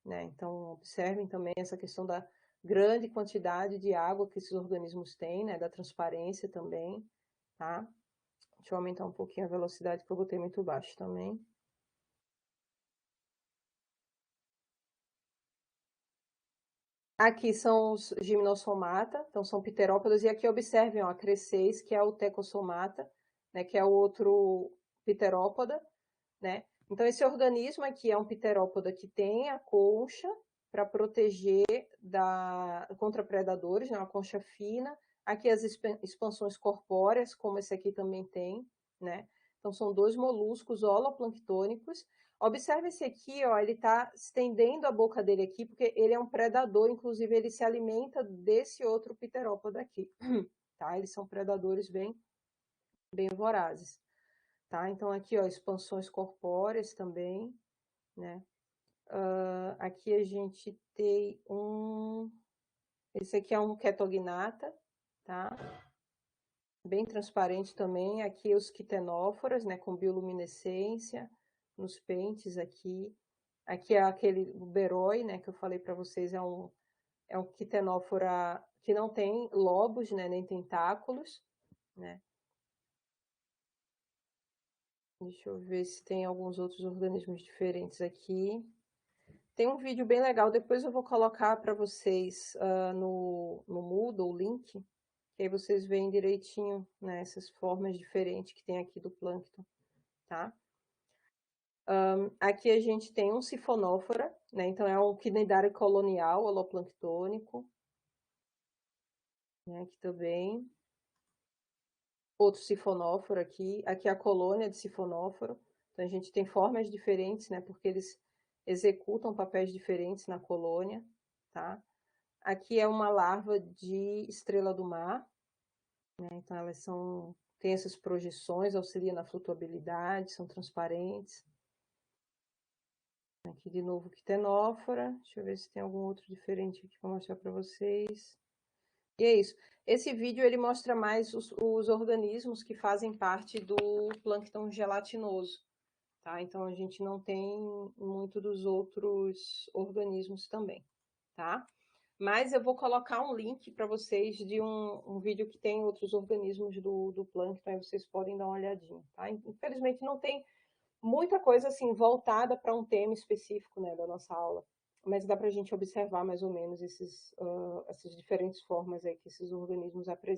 né? Então, observem também essa questão da grande quantidade de água que esses organismos têm, né? Da transparência também, tá? Deixa eu aumentar um pouquinho a velocidade, que eu botei muito baixo também. Aqui são os gimnosomata, então são pterópodas, e aqui observem, ó, a crescez, que é o tecossomata, né, que é o outro pterópoda, né? Então esse organismo aqui é um pterópoda que tem a concha para proteger contra predadores, né, uma concha fina. Aqui as expansões corpóreas, como esse aqui também tem, né? Então são dois moluscos holoplanctônicos. Observe esse aqui, ó, ele está estendendo a boca dele aqui, porque ele é um predador, inclusive ele se alimenta desse outro pterópodo aqui, tá? Eles são predadores bem vorazes, tá? Então aqui, ó, expansões corpóreas também, né? Aqui a gente tem esse aqui é um Chetognatha, tá? Bem transparente também. Aqui os quitenóforas, né, com bioluminescência nos pentes aqui. Aqui é aquele Beroi, né, que eu falei para vocês, é um quitenófora que não tem lobos, né, nem tentáculos, né. Deixa eu ver se tem alguns outros organismos diferentes aqui. Tem um vídeo bem legal, depois eu vou colocar para vocês no Moodle o link, que aí vocês veem direitinho, né, essas formas diferentes que tem aqui do plâncton, tá? Aqui a gente tem um sifonófora, né? Então é um cnidário colonial holoplanctônico, né? Aqui também. Outro sifonóforo aqui. Aqui é a colônia de sifonóforo. Então a gente tem formas diferentes, né? Porque eles executam papéis diferentes na colônia, tá? Aqui é uma larva de estrela do mar, né? Então elas têm essas projeções, auxiliam na flutuabilidade, são transparentes. Aqui de novo quitenófora. Deixa eu ver se tem algum outro diferente aqui para mostrar para vocês. E é isso. Esse vídeo ele mostra mais os organismos que fazem parte do plâncton gelatinoso, tá? Então a gente não tem muito dos outros organismos também, tá? Mas eu vou colocar um link para vocês de um vídeo que tem outros organismos do plâncton, aí vocês podem dar uma olhadinha, tá? Infelizmente não tem muita coisa assim voltada para um tema específico, né, da nossa aula, mas dá para a gente observar mais ou menos essas diferentes formas aí que esses organismos apresentam.